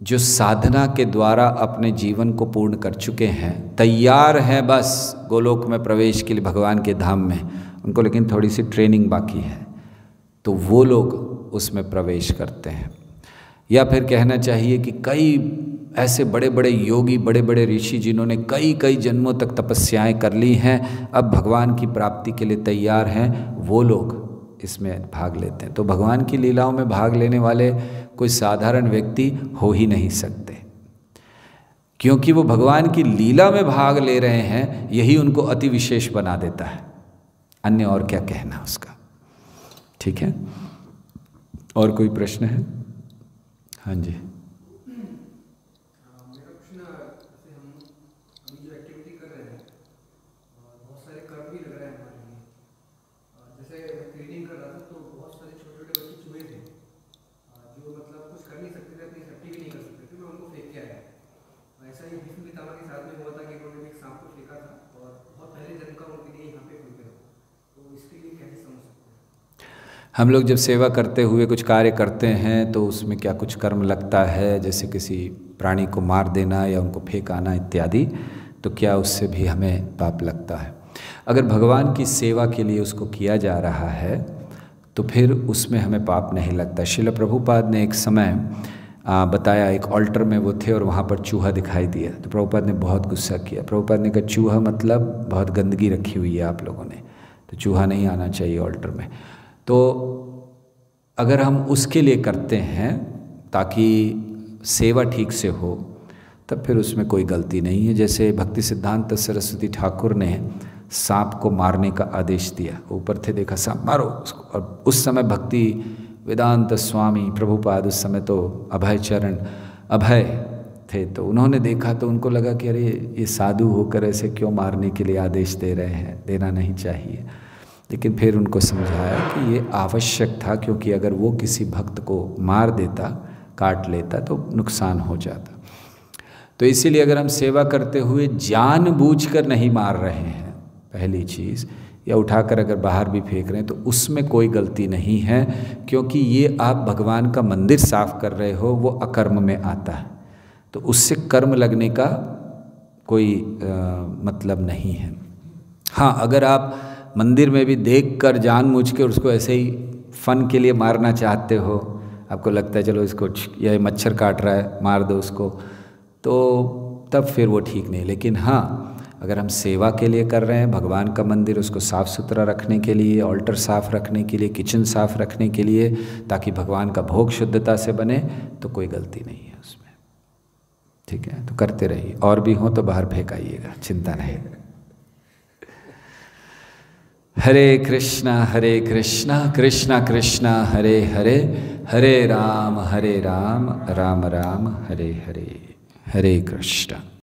S1: जो साधना के द्वारा अपने जीवन को पूर्ण कर चुके हैं, तैयार हैं बस गोलोक में प्रवेश के लिए, भगवान के धाम में, उनको लेकिन थोड़ी सी ट्रेनिंग बाकी है, तो वो लोग उसमें प्रवेश करते हैं। या फिर कहना चाहिए कि कई ऐसे बड़े बड़े योगी, बड़े बड़े ऋषि जिन्होंने कई कई जन्मों तक तपस्याएं कर ली हैं, अब भगवान की प्राप्ति के लिए तैयार हैं, वो लोग इसमें भाग लेते हैं। तो भगवान की लीलाओं में भाग लेने वाले कोई साधारण व्यक्ति हो ही नहीं सकते, क्योंकि वो भगवान की लीला में भाग ले रहे हैं, यही उनको अति विशेष बना देता है। अन्य और क्या कहना उसका। ठीक है। और कोई प्रश्न है? हाँ जी। हम लोग जब सेवा करते हुए कुछ कार्य करते हैं तो उसमें क्या कुछ कर्म लगता है, जैसे किसी प्राणी को मार देना या उनको फेंकाना इत्यादि, तो क्या उससे भी हमें पाप लगता है? अगर भगवान की सेवा के लिए उसको किया जा रहा है तो फिर उसमें हमें पाप नहीं लगता। श्रील प्रभुपाद ने एक समय बताया, एक ऑल्टर में वो थे और वहाँ पर चूहा दिखाई दिया, तो प्रभुपाद ने बहुत गुस्सा किया। प्रभुपाद ने कहा चूहा मतलब बहुत गंदगी रखी हुई है आप लोगों ने, तो चूहा नहीं आना चाहिए ऑल्टर में। तो अगर हम उसके लिए करते हैं ताकि सेवा ठीक से हो, तब फिर उसमें कोई गलती नहीं है। जैसे भक्ति सिद्धांत सरस्वती ठाकुर ने सांप को मारने का आदेश दिया, ऊपर थे देखा सांप मारो उसको, और उस समय भक्ति वेदांत स्वामी प्रभुपाद, उस समय तो अभय चरण अभय थे, तो उन्होंने देखा तो उनको लगा कि अरे ये साधु होकर ऐसे क्यों मारने के लिए आदेश दे रहे हैं, देना नहीं चाहिए। लेकिन फिर उनको समझाया कि ये आवश्यक था, क्योंकि अगर वो किसी भक्त को मार देता, काट लेता, तो नुकसान हो जाता। तो इसीलिए अगर हम सेवा करते हुए जानबूझकर नहीं मार रहे हैं पहली चीज़, या उठाकर अगर बाहर भी फेंक रहे हैं, तो उसमें कोई गलती नहीं है, क्योंकि ये आप भगवान का मंदिर साफ कर रहे हो, वो अकर्म में आता है, तो उससे कर्म लगने का कोई मतलब नहीं है। हाँ, अगर आप मंदिर में भी देखकर जानबूझ के उसको ऐसे ही फन के लिए मारना चाहते हो, आपको लगता है चलो इसको, यह मच्छर काट रहा है मार दो उसको, तो तब फिर वो ठीक नहीं। लेकिन हाँ, अगर हम सेवा के लिए कर रहे हैं, भगवान का मंदिर उसको साफ़ सुथरा रखने के लिए, ऑल्टर साफ़ रखने के लिए, किचन साफ़ रखने के लिए, ताकि भगवान का भोग शुद्धता से बने, तो कोई गलती नहीं है उसमें। ठीक है, तो करते रहिए, और भी हो तो बाहर फेंकाइएगा, चिंता नहीं। हरे कृष्णा कृष्णा कृष्णा हरे हरे, हरे राम राम राम हरे हरे, हरे कृष्ण।